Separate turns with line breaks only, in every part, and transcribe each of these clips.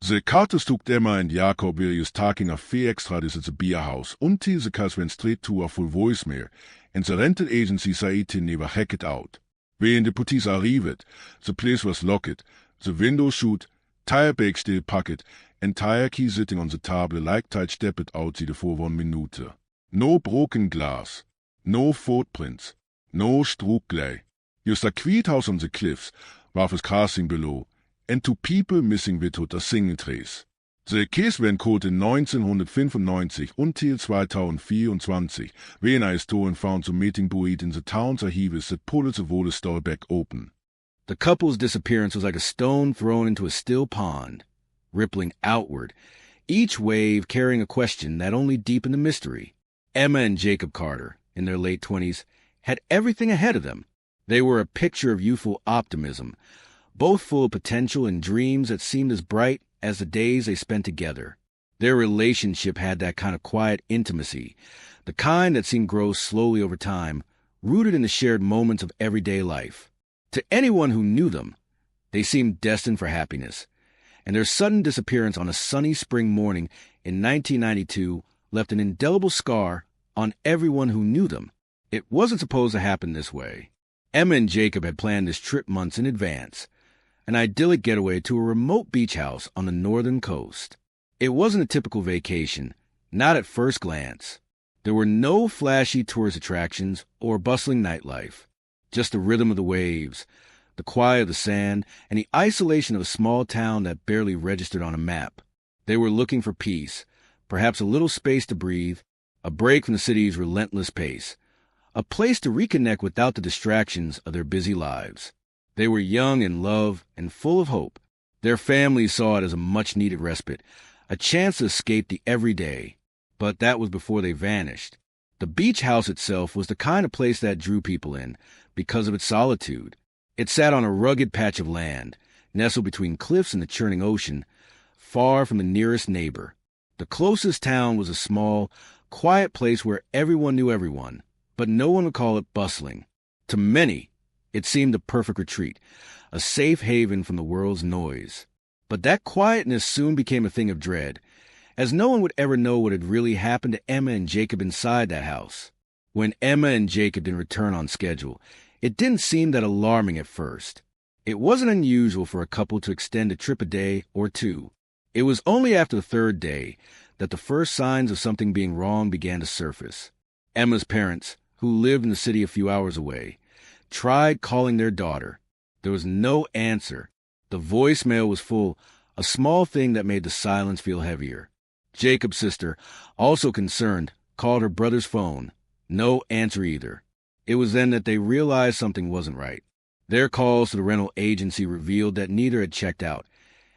Ze kartestuk Emma and Jacob Willius talking a fee extra is at the beer house, until the cars went straight to a full voicemail, and the rental agency said it never hacked out. When the police arrived, the place was locked, the window shut, tire bag still packed, and tire key sitting on the table like tight stepped out for 1 minute. No broken glass, no footprints, no struckley. Just a quiet house on the cliffs, with crossing below, and 2 people missing without a single trace. The case went cold in 1995 until 2024, when a historian found the meeting buoyed in the town's archives that pulled the water store back open.
The couple's disappearance was like a stone thrown into a still pond, rippling outward, each wave carrying a question that only deepened the mystery. Emma and Jacob Carter, in their late 20s, had everything ahead of them. They were a picture of youthful optimism, both full of potential and dreams that seemed as bright as the days they spent together. Their relationship had that kind of quiet intimacy, the kind that seemed to grow slowly over time, rooted in the shared moments of everyday life. To anyone who knew them, they seemed destined for happiness, and their sudden disappearance on a sunny spring morning in 1992 left an indelible scar on everyone who knew them. It wasn't supposed to happen this way. Emma and Jacob had planned this trip months in advance, an idyllic getaway to a remote beach house on the northern coast. It wasn't a typical vacation, not at first glance. There were no flashy tourist attractions or bustling nightlife, just the rhythm of the waves, the quiet of the sand, and the isolation of a small town that barely registered on a map. They were looking for peace, perhaps a little space to breathe, a break from the city's relentless pace, a place to reconnect without the distractions of their busy lives. They were young in love and full of hope. Their families saw it as a much-needed respite, a chance to escape the everyday. But that was before they vanished. The beach house itself was the kind of place that drew people in because of its solitude. It sat on a rugged patch of land, nestled between cliffs and the churning ocean, far from the nearest neighbor. The closest town was a small, quiet place where everyone knew everyone, but no one would call it bustling. To many, it seemed a perfect retreat, a safe haven from the world's noise. But that quietness soon became a thing of dread, as no one would ever know what had really happened to Emma and Jacob inside that house. When Emma and Jacob didn't return on schedule, it didn't seem that alarming at first. It wasn't unusual for a couple to extend a trip a day or two. It was only after the 3rd day that the first signs of something being wrong began to surface. Emma's parents, who lived in the city a few hours away, tried calling their daughter. There was no answer. The voicemail was full, a small thing that made the silence feel heavier. Jacob's sister, also concerned, called her brother's phone. No answer either. It was then that they realized something wasn't right. Their calls to the rental agency revealed that neither had checked out,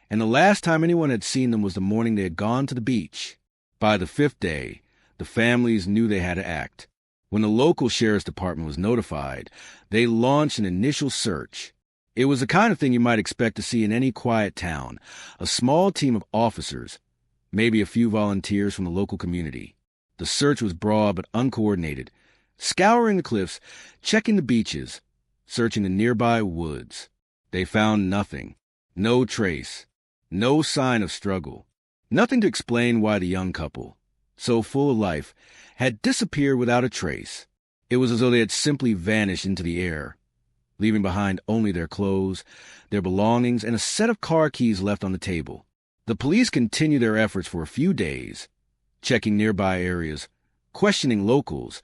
and the last time anyone had seen them was the morning they had gone to the beach. By the 5th day, the families knew they had to act. When the local sheriff's department was notified, they launched an initial search. It was the kind of thing you might expect to see in any quiet town, a small team of officers, maybe a few volunteers from the local community. The search was broad but uncoordinated, scouring the cliffs, checking the beaches, searching the nearby woods. They found nothing, no trace, no sign of struggle, nothing to explain why the young couple, so full of life, had disappeared without a trace. It was as though they had simply vanished into the air, leaving behind only their clothes, their belongings, and a set of car keys left on the table. The police continued their efforts for a few days, checking nearby areas, questioning locals,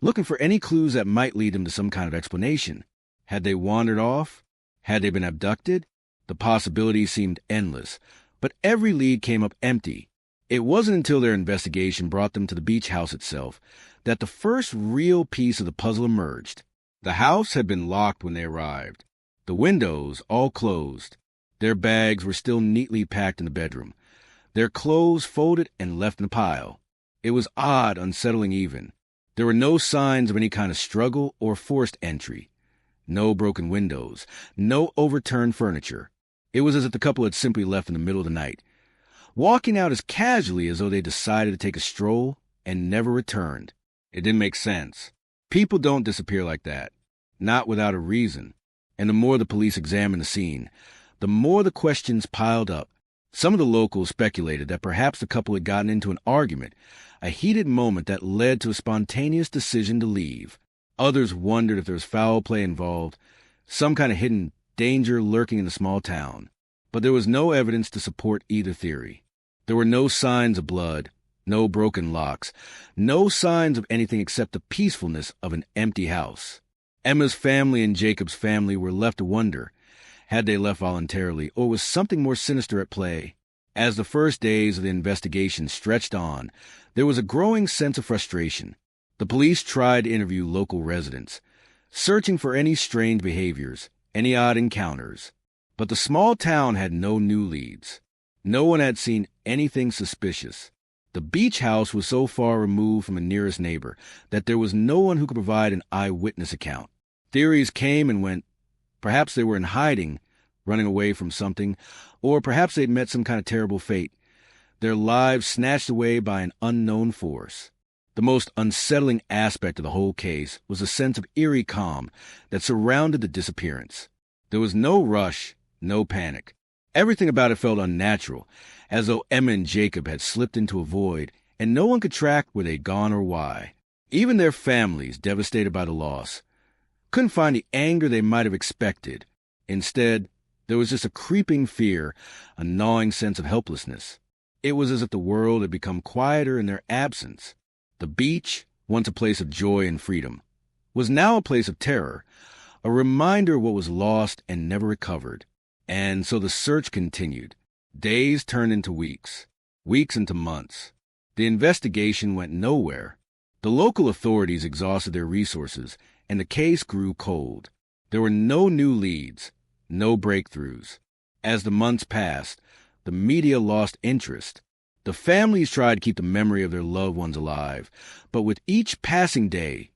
looking for any clues that might lead them to some kind of explanation. Had they wandered off? Had they been abducted? The possibilities seemed endless, but every lead came up empty. It wasn't until their investigation brought them to the beach house itself that the first real piece of the puzzle emerged. The house had been locked when they arrived, the windows all closed. Their bags were still neatly packed in the bedroom, their clothes folded and left in a pile. It was odd, unsettling even. There were no signs of any kind of struggle or forced entry. No broken windows, no overturned furniture. It was as if the couple had simply left in the middle of the night, walking out as casually as though they decided to take a stroll and never returned. It didn't make sense. People don't disappear like that, not without a reason. And the more the police examined the scene, the more the questions piled up. Some of the locals speculated that perhaps the couple had gotten into an argument, a heated moment that led to a spontaneous decision to leave. Others wondered if there was foul play involved, some kind of hidden danger lurking in the small town. But there was no evidence to support either theory. There were no signs of blood, no broken locks, no signs of anything except the peacefulness of an empty house. Emma's family and Jacob's family were left to wonder, had they left voluntarily, or was something more sinister at play? As the first days of the investigation stretched on, there was a growing sense of frustration. The police tried to interview local residents, searching for any strange behaviors, any odd encounters. But the small town had no new leads. No one had seen anything suspicious. The beach house was so far removed from a nearest neighbor that there was no one who could provide an eyewitness account. Theories came and went. Perhaps they were in hiding, running away from something, or perhaps they'd met some kind of terrible fate, their lives snatched away by an unknown force. The most unsettling aspect of the whole case was a sense of eerie calm that surrounded the disappearance. There was no rush, no panic. Everything about it felt unnatural, as though Emma and Jacob had slipped into a void, and no one could track where they'd gone or why. Even their families, devastated by the loss, couldn't find the anger they might have expected. Instead, there was just a creeping fear, a gnawing sense of helplessness. It was as if the world had become quieter in their absence. The beach, once a place of joy and freedom, was now a place of terror, a reminder of what was lost and never recovered. And so the search continued. Days turned into weeks, weeks into months. The investigation went nowhere. The local authorities exhausted their resources, and the case grew cold. There were no new leads, no breakthroughs. As the months passed, the media lost interest. The families tried to keep the memory of their loved ones alive, but with each passing day,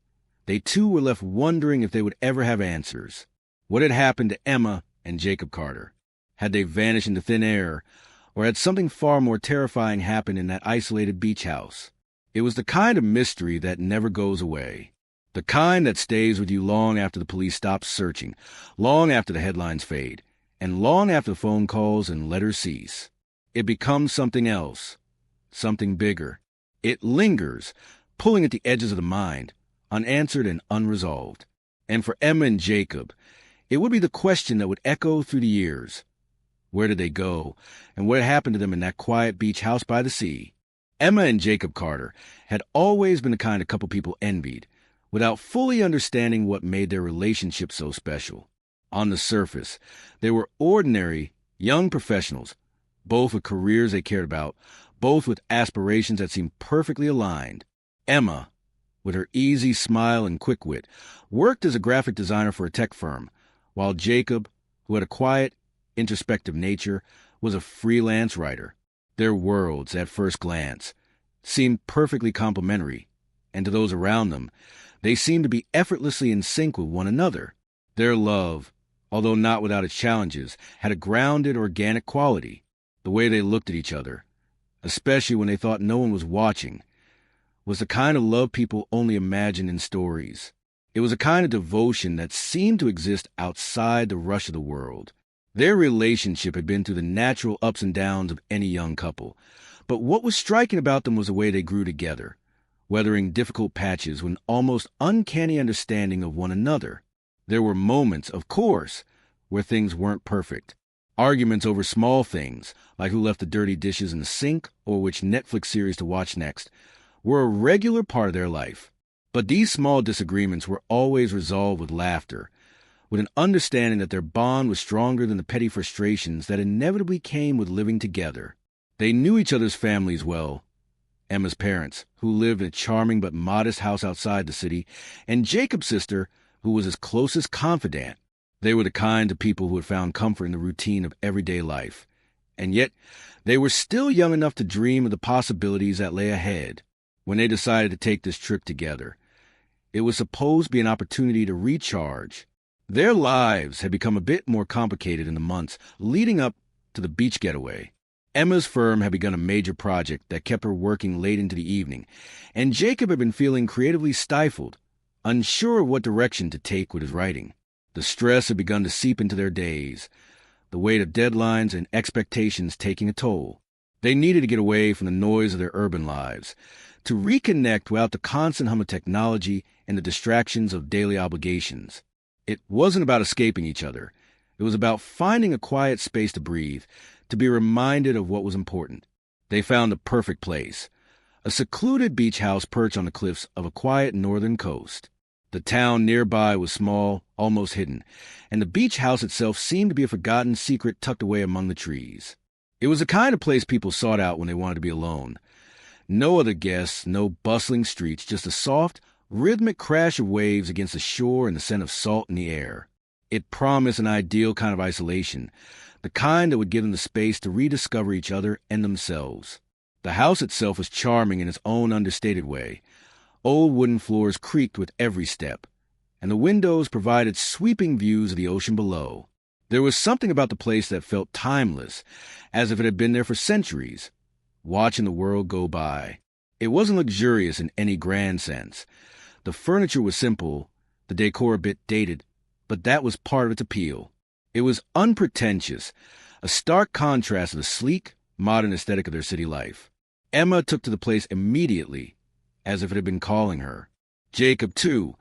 they too were left wondering if they would ever have answers. What had happened to Emma and Jacob Carter? Had they vanished into thin air, or had something far more terrifying happened in that isolated beach house? It was the kind of mystery that never goes away. The kind that stays with you long after the police stop searching, long after the headlines fade, and long after the phone calls and letters cease. It becomes something else, something bigger. It lingers, pulling at the edges of the mind, unanswered and unresolved. And for Emma and Jacob, it would be the question that would echo through the years. Where did they go, and what happened to them in that quiet beach house by the sea? Emma and Jacob Carter had always been the kind of couple people envied, without fully understanding what made their relationship so special. On the surface, they were ordinary, young professionals, both with careers they cared about, both with aspirations that seemed perfectly aligned. Emma, with her easy smile and quick wit, worked as a graphic designer for a tech firm, while Jacob, who had a quiet, introspective nature, was a freelance writer. Their worlds, at first glance, seemed perfectly complementary, and to those around them, they seemed to be effortlessly in sync with one another. Their love, although not without its challenges, had a grounded, organic quality. The way they looked at each other, especially when they thought no one was watching, was the kind of love people only imagine in stories. It was a kind of devotion that seemed to exist outside the rush of the world. Their relationship had been through the natural ups and downs of any young couple, but what was striking about them was the way they grew together, weathering difficult patches with an almost uncanny understanding of one another. There were moments, of course, where things weren't perfect. Arguments over small things, like who left the dirty dishes in the sink or which Netflix series to watch next, were a regular part of their life. But these small disagreements were always resolved with laughter, with an understanding that their bond was stronger than the petty frustrations that inevitably came with living together. They knew each other's families well. Emma's parents, who lived in a charming but modest house outside the city, and Jacob's sister, who was his closest confidant. They were the kind of people who had found comfort in the routine of everyday life. And yet, they were still young enough to dream of the possibilities that lay ahead. When they decided to take this trip together, it was supposed to be an opportunity to recharge. Their lives had become a bit more complicated in the months leading up to the beach getaway. Emma's firm had begun a major project that kept her working late into the evening, and Jacob had been feeling creatively stifled, unsure of what direction to take with his writing. The stress had begun to seep into their days, the weight of deadlines and expectations taking a toll. They needed to get away from the noise of their urban lives, to reconnect without the constant hum of technology and the distractions of daily obligations. It wasn't about escaping each other. It was about finding a quiet space to breathe, to be reminded of what was important. They found the perfect place, a secluded beach house perched on the cliffs of a quiet northern coast. The town nearby was small, almost hidden, and the beach house itself seemed to be a forgotten secret tucked away among the trees. It was the kind of place people sought out when they wanted to be alone. No other guests, no bustling streets, just a soft, rhythmic crash of waves against the shore and the scent of salt in the air. It promised an ideal kind of isolation, the kind that would give them the space to rediscover each other and themselves. The house itself was charming in its own understated way. Old wooden floors creaked with every step, and the windows provided sweeping views of the ocean below. There was something about the place that felt timeless, as if it had been there for centuries, watching the world go by. It wasn't luxurious in any grand sense. The furniture was simple, the decor a bit dated, but that was part of its appeal. It was unpretentious, a stark contrast to the sleek, modern aesthetic of their city life. Emma took to the place immediately, as if it had been calling her. Jacob, too,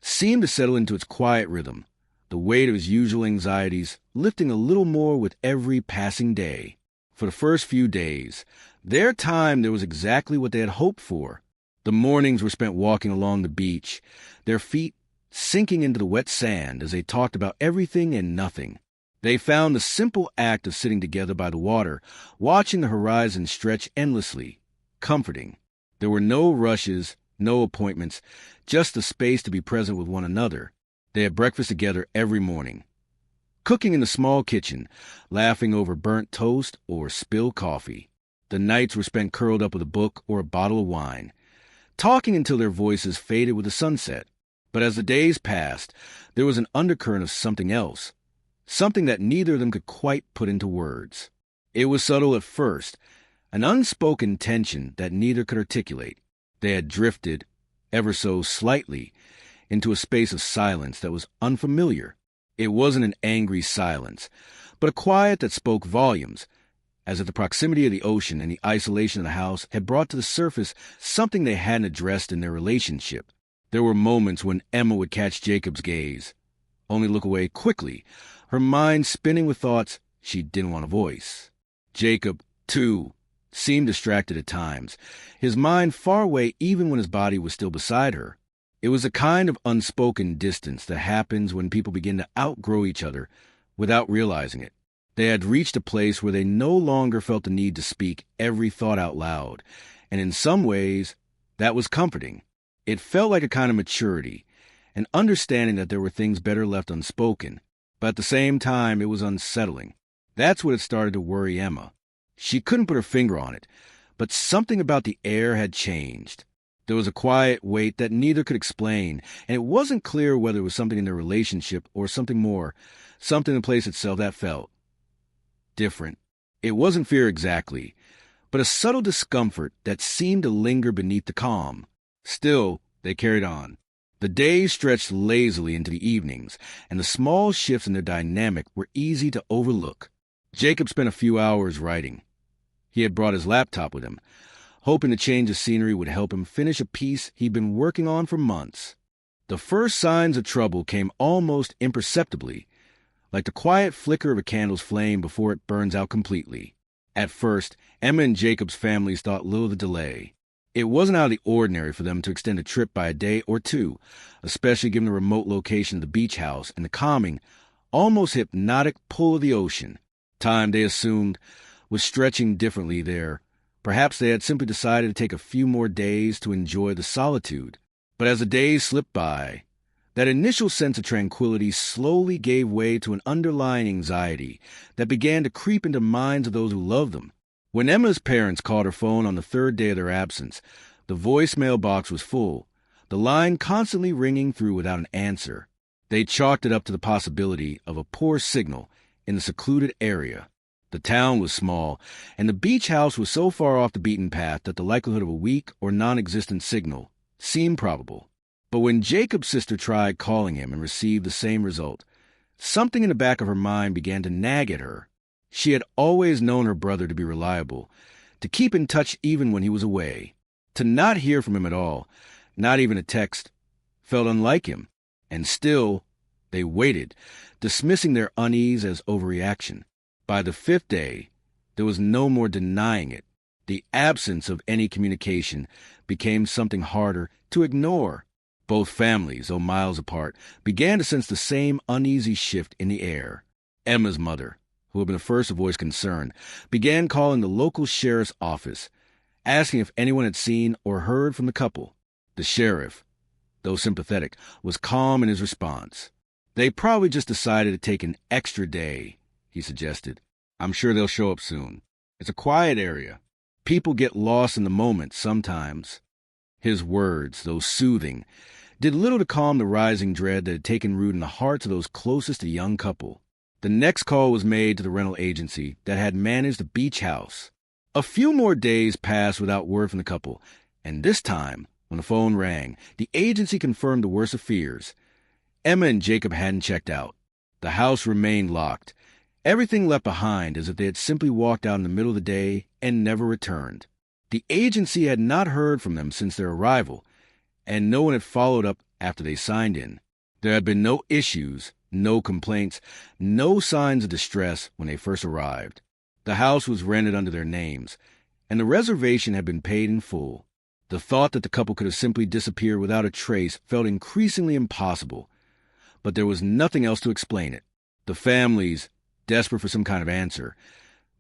seemed to settle into its quiet rhythm, the weight of his usual anxieties lifting a little more with every passing day. For the first few days, their time there was exactly what they had hoped for. The mornings were spent walking along the beach, their feet sinking into the wet sand as they talked about everything and nothing. They found the simple act of sitting together by the water, watching the horizon stretch endlessly, comforting. There were no rushes, no appointments, just the space to be present with one another. They had breakfast together every morning, cooking in the small kitchen, laughing over burnt toast or spilled coffee. The nights were spent curled up with a book or a bottle of wine, talking until their voices faded with the sunset. But as the days passed, there was an undercurrent of something else, something that neither of them could quite put into words. It was subtle at first, an unspoken tension that neither could articulate. They had drifted, ever so slightly, into a space of silence that was unfamiliar. It wasn't an angry silence, but a quiet that spoke volumes, as if the proximity of the ocean and the isolation of the house had brought to the surface something they hadn't addressed in their relationship. There were moments when Emma would catch Jacob's gaze, only look away quickly, her mind spinning with thoughts she didn't want to voice. Jacob, too, seemed distracted at times, his mind far away even when his body was still beside her. It was a kind of unspoken distance that happens when people begin to outgrow each other without realizing it. They had reached a place where they no longer felt the need to speak every thought out loud, and in some ways, that was comforting. It felt like a kind of maturity, an understanding that there were things better left unspoken, but at the same time it was unsettling. That's what had started to worry Emma. She couldn't put her finger on it, but something about the air had changed. There was a quiet weight that neither could explain, and it wasn't clear whether it was something in their relationship or something more, something in the place itself that felt different. It wasn't fear exactly, but a subtle discomfort that seemed to linger beneath the calm. Still, they carried on. The days stretched lazily into the evenings, and the small shifts in their dynamic were easy to overlook. Jacob spent a few hours writing. He had brought his laptop with him, hoping the change of scenery would help him finish a piece he'd been working on for months. The first signs of trouble came almost imperceptibly, like the quiet flicker of a candle's flame before it burns out completely. At first, Emma and Jacob's families thought little of the delay. It wasn't out of the ordinary for them to extend a trip by a day or two, especially given the remote location of the beach house and the calming, almost hypnotic pull of the ocean. Time, they assumed, was stretching differently there. Perhaps they had simply decided to take a few more days to enjoy the solitude. But as the days slipped by, that initial sense of tranquility slowly gave way to an underlying anxiety that began to creep into minds of those who loved them. When Emma's parents called her phone on the third day of their absence, the voicemail box was full, the line constantly ringing through without an answer. They chalked it up to the possibility of a poor signal in the secluded area. The town was small, and the beach house was so far off the beaten path that the likelihood of a weak or non-existent signal seemed probable. But when Jacob's sister tried calling him and received the same result, Something in the back of her mind began to nag at her. She had always known her brother to be reliable, to keep in touch even when he was away. To not hear from him at all, not even a text, felt unlike him. And still, they waited, dismissing their unease as overreaction. By the 5th day, there was no more denying it. The absence of any communication became something harder to ignore. Both families, though miles apart, began to sense the same uneasy shift in the air. Emma's mother, who had been the first to voice concern, began calling the local sheriff's office, asking if anyone had seen or heard from the couple. The sheriff, though sympathetic, was calm in his response. "They probably just decided to take an extra day," he suggested. "I'm sure they'll show up soon. It's a quiet area. People get lost in the moment sometimes." His words, though soothing, did little to calm the rising dread that had taken root in the hearts of those closest to the young couple. The next call was made to the rental agency that had managed the beach house. A few more days passed without word from the couple, and this time, when the phone rang, the agency confirmed the worst of fears. Emma and Jacob hadn't checked out. The house remained locked, everything left behind as if they had simply walked out in the middle of the day and never returned. The agency had not heard from them since their arrival, and no one had followed up after they signed in. There had been no issues, no complaints, no signs of distress when they first arrived. The house was rented under their names, and the reservation had been paid in full. The thought that the couple could have simply disappeared without a trace felt increasingly impossible, but there was nothing else to explain it. The families, desperate for some kind of answer,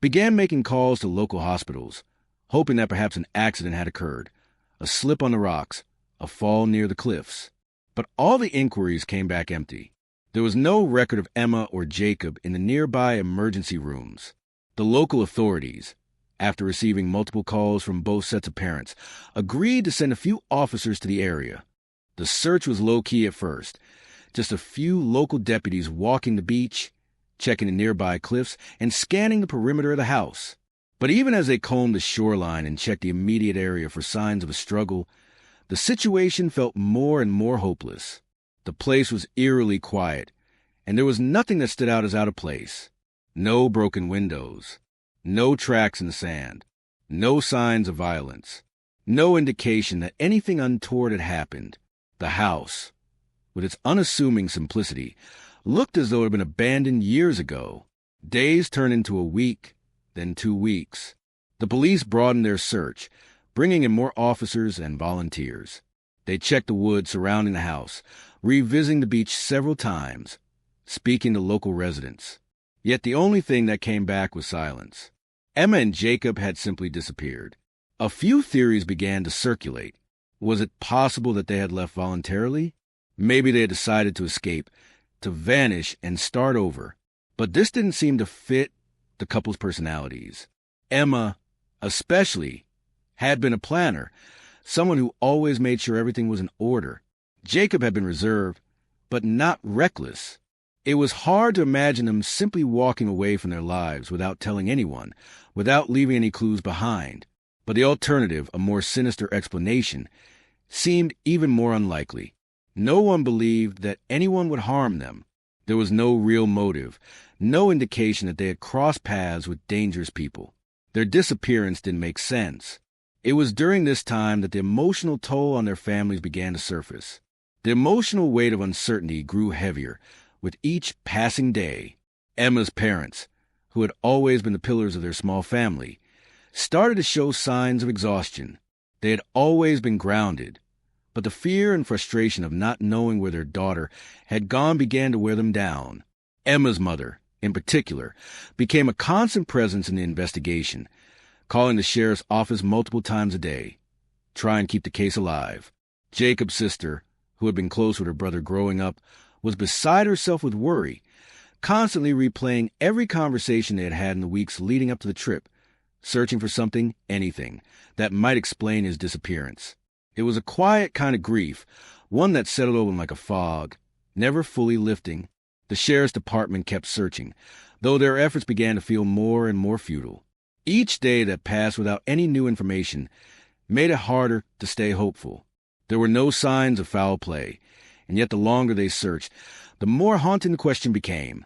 began making calls to local hospitals, hoping that perhaps an accident had occurred, a slip on the rocks, a fall near the cliffs. But all the inquiries came back empty. There was no record of Emma or Jacob in the nearby emergency rooms. The local authorities, after receiving multiple calls from both sets of parents, agreed to send a few officers to the area. The search was low-key at first, just a few local deputies walking the beach, checking the nearby cliffs, and scanning the perimeter of the house. But even as they combed the shoreline and checked the immediate area for signs of a struggle, the situation felt more and more hopeless. The place was eerily quiet, and there was nothing that stood out as out of place. No broken windows, no tracks in the sand, no signs of violence, no indication that anything untoward had happened. The house, with its unassuming simplicity, looked as though it had been abandoned years ago. Days turned into a week, then 2 weeks. The police broadened their search, bringing in more officers and volunteers. They checked the woods surrounding the house, revisiting the beach several times, speaking to local residents. Yet the only thing that came back was silence. Emma and Jacob had simply disappeared. A few theories began to circulate. Was it possible that they had left voluntarily? Maybe they had decided to escape, to vanish and start over. But this didn't seem to fit the couple's personalities. Emma, especially, had been a planner, someone who always made sure everything was in order. Jacob had been reserved, but not reckless. It was hard to imagine them simply walking away from their lives without telling anyone, without leaving any clues behind. But the alternative, a more sinister explanation, seemed even more unlikely. No one believed that anyone would harm them. There was no real motive, no indication that they had crossed paths with dangerous people. Their disappearance didn't make sense. It was during this time that the emotional toll on their families began to surface. The emotional weight of uncertainty grew heavier with each passing day. Emma's parents, who had always been the pillars of their small family, started to show signs of exhaustion. They had always been grounded, but the fear and frustration of not knowing where their daughter had gone began to wear them down. Emma's mother, in particular, became a constant presence in the investigation, calling the sheriff's office multiple times a day, trying to keep the case alive. Jacob's sister, who had been close with her brother growing up, was beside herself with worry, constantly replaying every conversation they had had in the weeks leading up to the trip, searching for something, anything, that might explain his disappearance. It was a quiet kind of grief, one that settled over them like a fog, never fully lifting. The sheriff's department kept searching, though their efforts began to feel more and more futile. Each day that passed without any new information made it harder to stay hopeful. There were no signs of foul play, and yet the longer they searched, the more haunting the question became.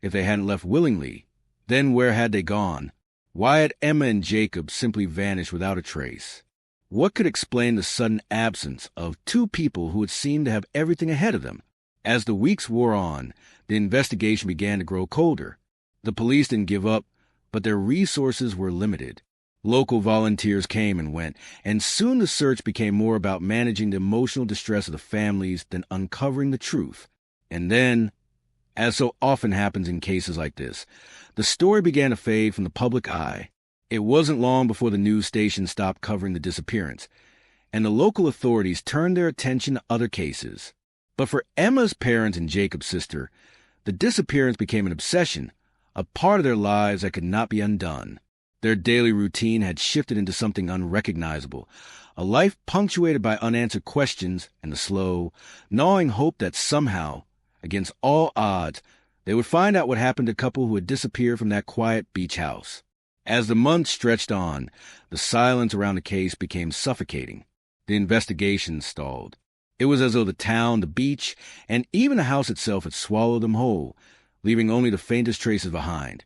If they hadn't left willingly, then where had they gone? Why had Emma and Jacob simply vanished without a trace? What could explain the sudden absence of two people who had seemed to have everything ahead of them? As the weeks wore on, the investigation began to grow colder. The police didn't give up, but their resources were limited. Local volunteers came and went, and soon the search became more about managing the emotional distress of the families than uncovering the truth. And then, as so often happens in cases like this, the story began to fade from the public eye. It wasn't long before the news station stopped covering the disappearance, and the local authorities turned their attention to other cases. But for Emma's parents and Jacob's sister, the disappearance became an obsession, a part of their lives that could not be undone. Their daily routine had shifted into something unrecognizable, a life punctuated by unanswered questions and the slow, gnawing hope that somehow, against all odds, they would find out what happened to the couple who had disappeared from that quiet beach house. As the months stretched on, the silence around the case became suffocating. The investigation stalled. It was as though the town, the beach, and even the house itself had swallowed them whole, leaving only the faintest traces behind.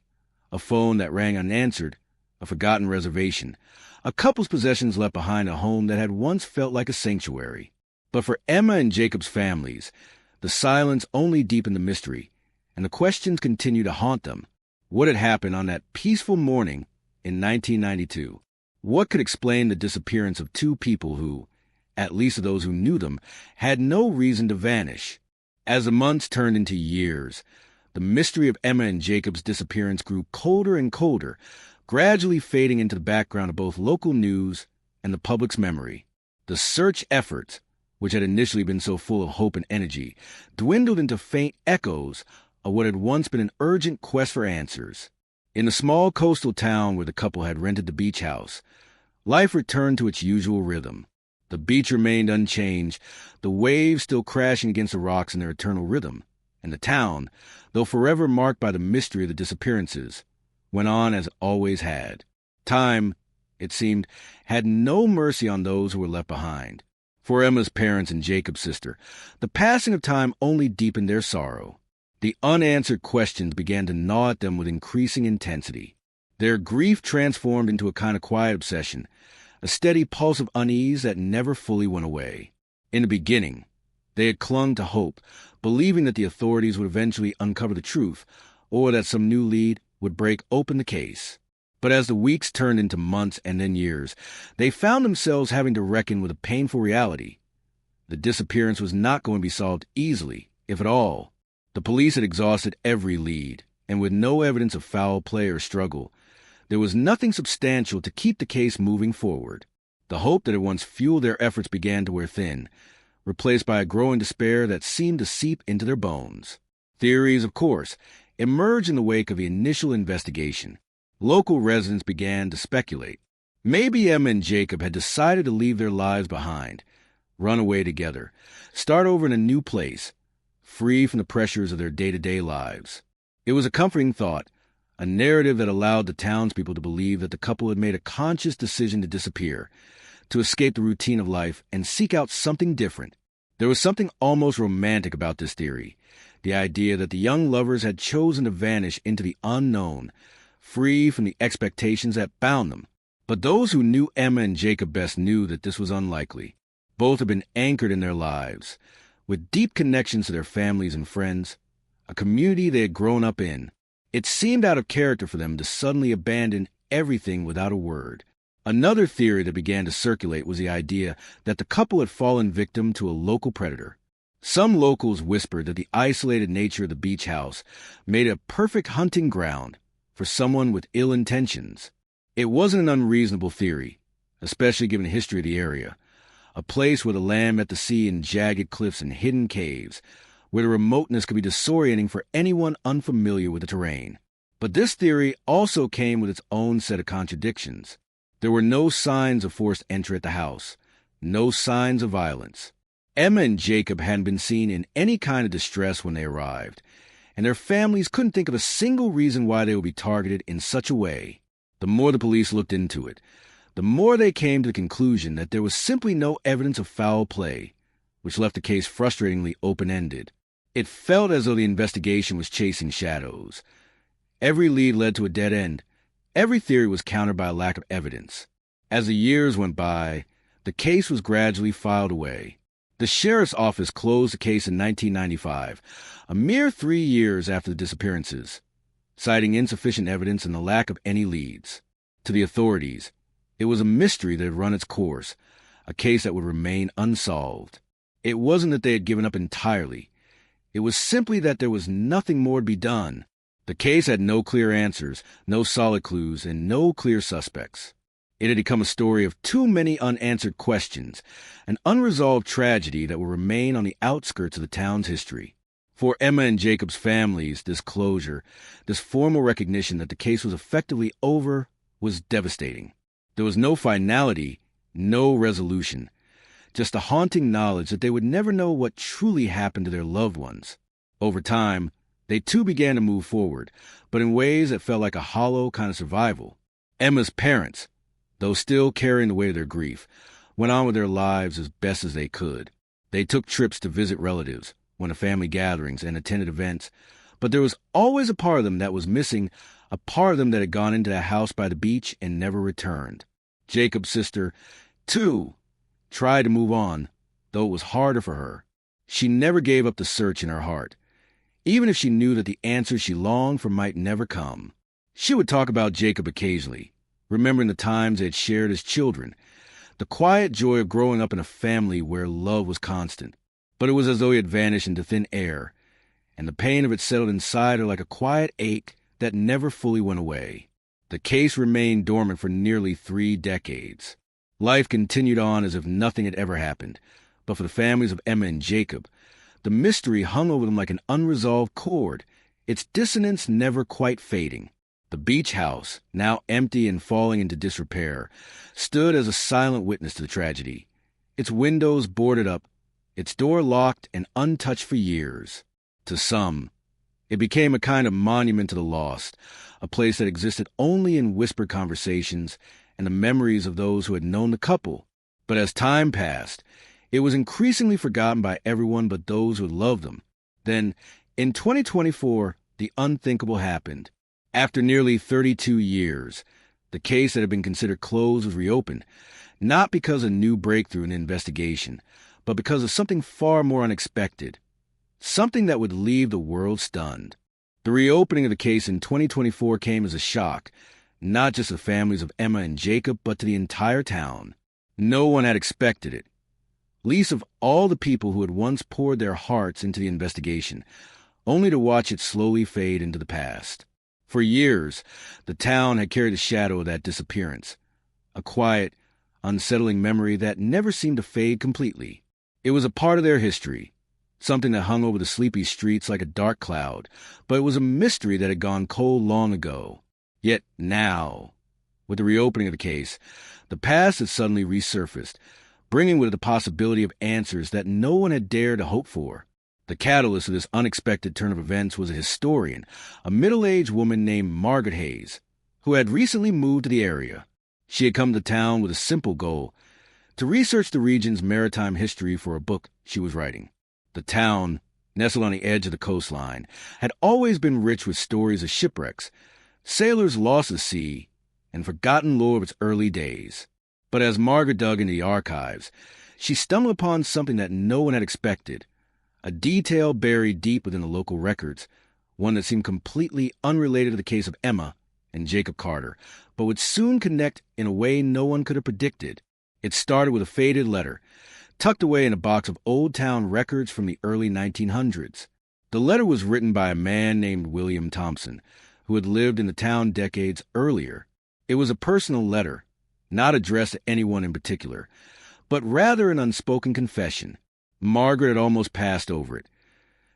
A phone that rang unanswered, a forgotten reservation, a couple's possessions left behind a home that had once felt like a sanctuary. But for Emma and Jacob's families, the silence only deepened the mystery, and the questions continued to haunt them. What had happened on that peaceful morning in 1992? What could explain the disappearance of two people who, at least of those who knew them, had no reason to vanish? As the months turned into years, the mystery of Emma and Jacob's disappearance grew colder and colder, gradually fading into the background of both local news and the public's memory. The search efforts, which had initially been so full of hope and energy, dwindled into faint echoes of what had once been an urgent quest for answers. In the small coastal town where the couple had rented the beach house, life returned to its usual rhythm. The beach remained unchanged, the waves still crashing against the rocks in their eternal rhythm, and the town, though forever marked by the mystery of the disappearances, went on as it always had. Time, it seemed, had no mercy on those who were left behind. For Emma's parents and Jacob's sister, the passing of time only deepened their sorrow. The unanswered questions began to gnaw at them with increasing intensity. Their grief transformed into a kind of quiet obsession, a steady pulse of unease that never fully went away. In the beginning, they had clung to hope, believing that the authorities would eventually uncover the truth, or that some new lead would break open the case. But as the weeks turned into months and then years, they found themselves having to reckon with a painful reality. The disappearance was not going to be solved easily, if at all. The police had exhausted every lead, and with no evidence of foul play or struggle, there was nothing substantial to keep the case moving forward. The hope that had once fueled their efforts began to wear thin, replaced by a growing despair that seemed to seep into their bones. Theories, of course, emerged in the wake of the initial investigation. Local residents began to speculate. Maybe Emma and Jacob had decided to leave their lives behind, run away together, start over in a new place, free from the pressures of their day-to-day lives. It was a comforting thought, a narrative that allowed the townspeople to believe that the couple had made a conscious decision to disappear, to escape the routine of life and seek out something different. There was something almost romantic about this theory, the idea that the young lovers had chosen to vanish into the unknown, free from the expectations that bound them. But those who knew Emma and Jacob best knew that this was unlikely. Both had been anchored in their lives, with deep connections to their families and friends, a community they had grown up in. It seemed out of character for them to suddenly abandon everything without a word. Another theory that began to circulate was the idea that the couple had fallen victim to a local predator. Some locals whispered that the isolated nature of the beach house made it a perfect hunting ground for someone with ill intentions. It wasn't an unreasonable theory, especially given the history of the area. A place where the land met the sea in jagged cliffs and hidden caves, where the remoteness could be disorienting for anyone unfamiliar with the terrain. But this theory also came with its own set of contradictions. There were no signs of forced entry at the house, no signs of violence. Emma and Jacob hadn't been seen in any kind of distress when they arrived, and their families couldn't think of a single reason why they would be targeted in such a way. The more the police looked into it, the more they came to the conclusion that there was simply no evidence of foul play, which left the case frustratingly open-ended. It felt as though the investigation was chasing shadows. Every lead led to a dead end. Every theory was countered by a lack of evidence. As the years went by, the case was gradually filed away. The sheriff's office closed the case in 1995, a mere 3 years after the disappearances, citing insufficient evidence and the lack of any leads. To the authorities, it was a mystery that had run its course, a case that would remain unsolved. It wasn't that they had given up entirely. It was simply that there was nothing more to be done. The case had no clear answers, no solid clues, and no clear suspects. It had become a story of too many unanswered questions, an unresolved tragedy that will remain on the outskirts of the town's history. For Emma and Jacob's families, this closure, this formal recognition that the case was effectively over, was devastating. There was no finality, no resolution, just a haunting knowledge that they would never know what truly happened to their loved ones. Over time, they too began to move forward, but in ways that felt like a hollow kind of survival. Emma's parents, though still carrying the weight of their grief, went on with their lives as best as they could. They took trips to visit relatives, went to family gatherings, and attended events, but there was always a part of them that was missing, a part of them that had gone into that house by the beach and never returned. Jacob's sister, too, tried to move on, though it was harder for her. She never gave up the search in her heart, even if she knew that the answers she longed for might never come. She would talk about Jacob occasionally, remembering the times they had shared as children, the quiet joy of growing up in a family where love was constant. But it was as though he had vanished into thin air, and the pain of it settled inside her like a quiet ache that never fully went away. The case remained dormant for nearly 3 decades. Life continued on as if nothing had ever happened, but for the families of Emma and Jacob, the mystery hung over them like an unresolved chord, its dissonance never quite fading. The beach house, now empty and falling into disrepair, stood as a silent witness to the tragedy, its windows boarded up, its door locked and untouched for years. To some, it became a kind of monument to the lost, a place that existed only in whispered conversations and the memories of those who had known the couple. But as time passed, it was increasingly forgotten by everyone but those who loved them. Then, in 2024, the unthinkable happened. After nearly 32 years, the case that had been considered closed was reopened, not because of a new breakthrough in the investigation, but because of something far more unexpected, something that would leave the world stunned. The reopening of the case in 2024 came as a shock, not just to the families of Emma and Jacob, but to the entire town. No one had expected it, least of all the people who had once poured their hearts into the investigation, only to watch it slowly fade into the past. For years, the town had carried the shadow of that disappearance, a quiet, unsettling memory that never seemed to fade completely. It was a part of their history, something that hung over the sleepy streets like a dark cloud, but it was a mystery that had gone cold long ago. Yet now, with the reopening of the case, the past had suddenly resurfaced, bringing with it the possibility of answers that no one had dared to hope for. The catalyst of this unexpected turn of events was a historian, a middle-aged woman named Margaret Hayes, who had recently moved to the area. She had come to town with a simple goal: to research the region's maritime history for a book she was writing. The town, nestled on the edge of the coastline, had always been rich with stories of shipwrecks, sailors lost at sea, and forgotten lore of its early days. But as Margaret dug into the archives, she stumbled upon something that no one had expected, a detail buried deep within the local records, one that seemed completely unrelated to the case of Emma and Jacob Carter, but would soon connect in a way no one could have predicted. It started with a faded letter, tucked away in a box of Old Town records from the early 1900s. The letter was written by a man named William Thompson, who had lived in the town decades earlier. It was a personal letter, not addressed to anyone in particular, but rather an unspoken confession. Margaret had almost passed over it,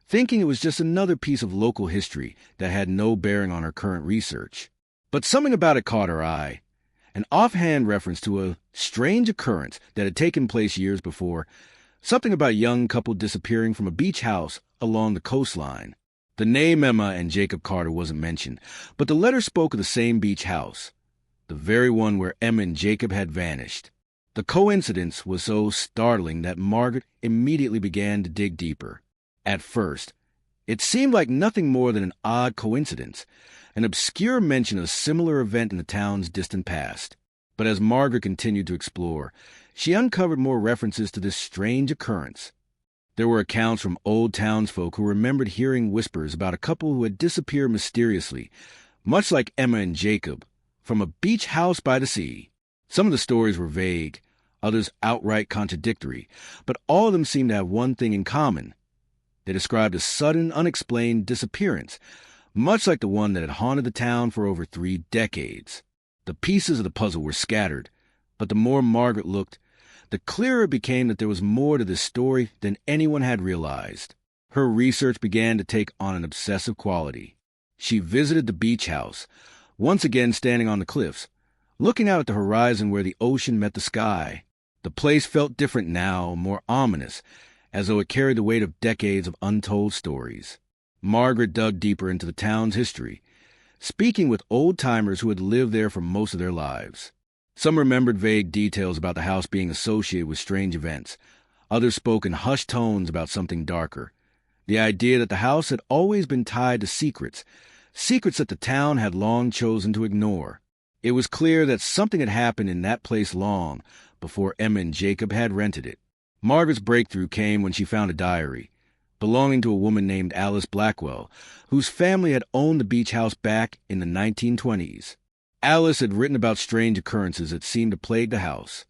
thinking it was just another piece of local history that had no bearing on her current research. But something about it caught her eye, an offhand reference to a strange occurrence that had taken place years before, something about a young couple disappearing from a beach house along the coastline. The name Emma and Jacob Carter wasn't mentioned, but the letter spoke of the same beach house, the very one where Emma and Jacob had vanished. The coincidence was so startling that Margaret immediately began to dig deeper. At first, It seemed like nothing more than an odd coincidence, an obscure mention of a similar event in the town's distant past. But as Margaret continued to explore, she uncovered more references to this strange occurrence. There were accounts from old townsfolk who remembered hearing whispers about a couple who had disappeared mysteriously, much like Emma and Jacob, from a beach house by the sea. Some of the stories were vague, others outright contradictory, but all of them seemed to have one thing in common. They described a sudden, unexplained disappearance, much like the one that had haunted the town for over 3 decades. The pieces of the puzzle were scattered, but the more Margaret looked, the clearer it became that there was more to this story than anyone had realized. Her research began to take on an obsessive quality. She visited the beach house, once again standing on the cliffs, looking out at the horizon where the ocean met the sky. The place felt different now, more ominous, as though it carried the weight of decades of untold stories. Margaret dug deeper into the town's history, speaking with old-timers who had lived there for most of their lives. Some remembered vague details about the house being associated with strange events. Others spoke in hushed tones about something darker. The idea that the house had always been tied to secrets that the town had long chosen to ignore. It was clear that something had happened in that place long before Emma and Jacob had rented it. Margaret's breakthrough came when she found a diary belonging to a woman named Alice Blackwell, whose family had owned the beach house back in the 1920s. Alice had written about strange occurrences that seemed to plague the house,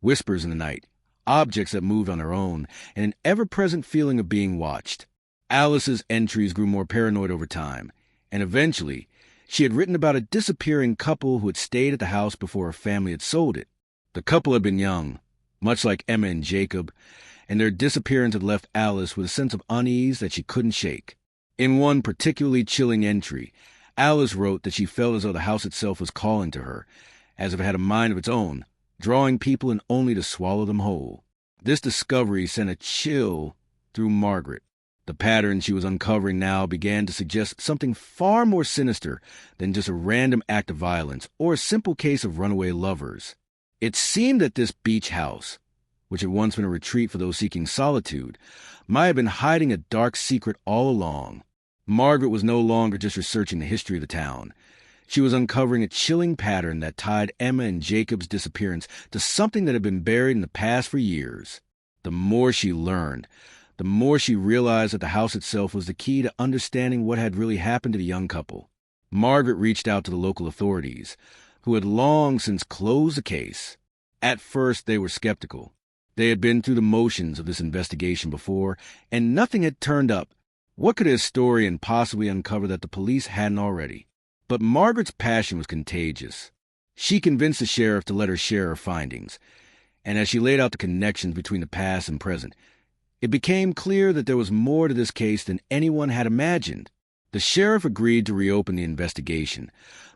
whispers in the night, objects that moved on their own, and an ever-present feeling of being watched. Alice's entries grew more paranoid over time, and eventually, she had written about a disappearing couple who had stayed at the house before her family had sold it. The couple had been young, much like Emma and Jacob, and their disappearance had left Alice with a sense of unease that she couldn't shake. In one particularly chilling entry, Alice wrote that she felt as though the house itself was calling to her, as if it had a mind of its own, drawing people in only to swallow them whole. This discovery sent a chill through Margaret. The pattern she was uncovering now began to suggest something far more sinister than just a random act of violence or a simple case of runaway lovers. It seemed that this beach house, which had once been a retreat for those seeking solitude, might have been hiding a dark secret all along. Margaret was no longer just researching the history of the town. She was uncovering a chilling pattern that tied Emma and Jacob's disappearance to something that had been buried in the past for years. The more she learned, the more she realized that the house itself was the key to understanding what had really happened to the young couple. Margaret reached out to the local authorities, who had long since closed the case. At first, they were skeptical. They had been through the motions of this investigation before, and nothing had turned up. What could a historian possibly uncover that the police hadn't already? But Margaret's passion was contagious. She convinced the sheriff to let her share her findings, and as she laid out the connections between the past and present, it became clear that there was more to this case than anyone had imagined. The sheriff agreed to reopen the investigation,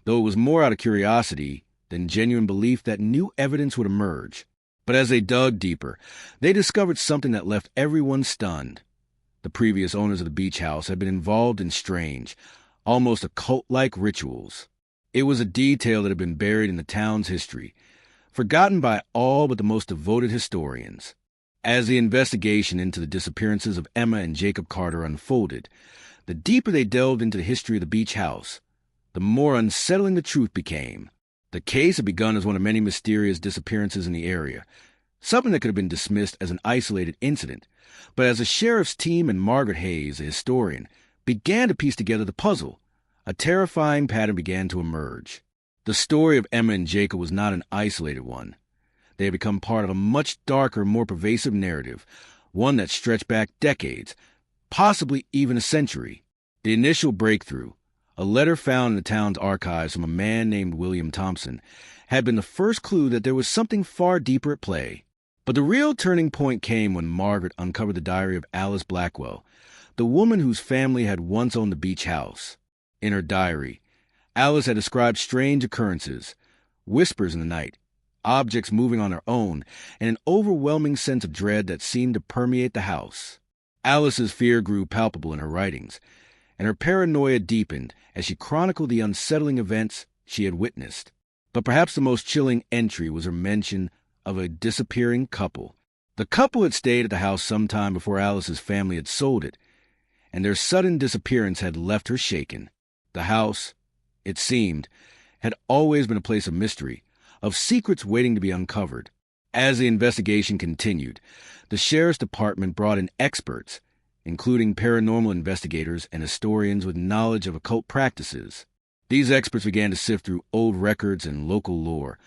though it was more out of curiosity than genuine belief that new evidence would emerge. But as they dug deeper, they discovered something that left everyone stunned. The previous owners of the beach house had been involved in strange, almost occult-like rituals. It was a detail that had been buried in the town's history, forgotten by all but the most devoted historians. As the investigation into the disappearances of Emma and Jacob Carter unfolded, the deeper they delved into the history of the beach house, the more unsettling the truth became. The case had begun as one of many mysterious disappearances in the area, something that could have been dismissed as an isolated incident. But as the sheriff's team and Margaret Hayes, a historian, began to piece together the puzzle, a terrifying pattern began to emerge. The story of Emma and Jacob was not an isolated one. They had become part of a much darker, more pervasive narrative, one that stretched back decades, possibly even a century. The initial breakthrough, a letter found in the town's archives from a man named William Thompson, had been the first clue that there was something far deeper at play. But the real turning point came when Margaret uncovered the diary of Alice Blackwell, the woman whose family had once owned the beach house. In her diary, Alice had described strange occurrences, whispers in the night, objects moving on their own, and an overwhelming sense of dread that seemed to permeate the house. Alice's fear grew palpable in her writings, and her paranoia deepened as she chronicled the unsettling events she had witnessed. But perhaps the most chilling entry was her mention of a disappearing couple. The couple had stayed at the house some time before Alice's family had sold it, and their sudden disappearance had left her shaken. The house, it seemed, had always been a place of mystery, of secrets waiting to be uncovered. As the investigation continued, the sheriff's department brought in experts, including paranormal investigators and historians with knowledge of occult practices. These experts began to sift through old records and local lore,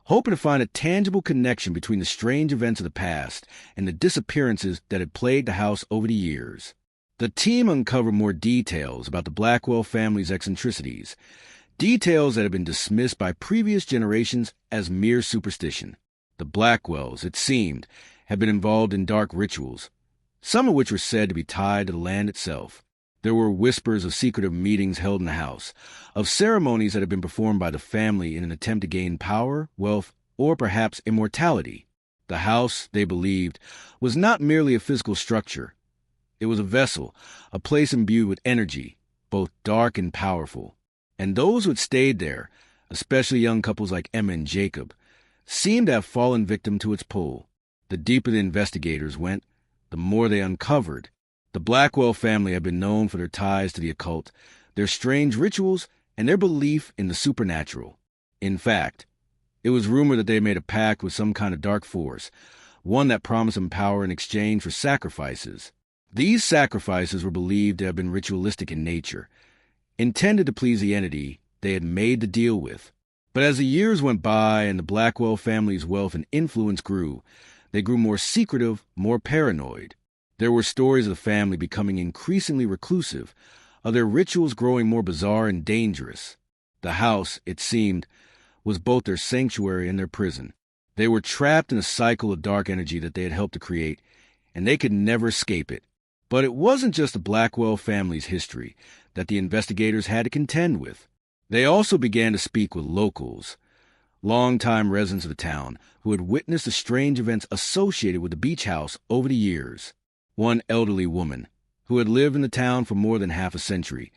hoping to find a tangible connection between the strange events of the past and the disappearances that had plagued the house over the years. The team uncovered more details about the Blackwell family's eccentricities, details that had been dismissed by previous generations as mere superstition. The Blackwells, it seemed, had been involved in dark rituals, some of which were said to be tied to the land itself. There were whispers of secretive meetings held in the house, of ceremonies that had been performed by the family in an attempt to gain power, wealth, or perhaps immortality. The house, they believed, was not merely a physical structure. It was a vessel, a place imbued with energy, both dark and powerful. And those who had stayed there, especially young couples like Emma and Jacob, seemed to have fallen victim to its pull. The deeper the investigators went, the more they uncovered. The Blackwell family had been known for their ties to the occult, their strange rituals, and their belief in the supernatural. In fact, it was rumored that they made a pact with some kind of dark force, one that promised them power in exchange for sacrifices. These sacrifices were believed to have been ritualistic in nature, intended to please the entity they had made the deal with. But as the years went by and the Blackwell family's wealth and influence grew, they grew more secretive, more paranoid. There were stories of the family becoming increasingly reclusive, of their rituals growing more bizarre and dangerous. The house, it seemed, was both their sanctuary and their prison. They were trapped in a cycle of dark energy that they had helped to create, and they could never escape it. But it wasn't just the Blackwell family's history that the investigators had to contend with. They also began to speak with locals, longtime residents of the town, who had witnessed the strange events associated with the beach house over the years. One elderly woman, who had lived in the town for more than half a century,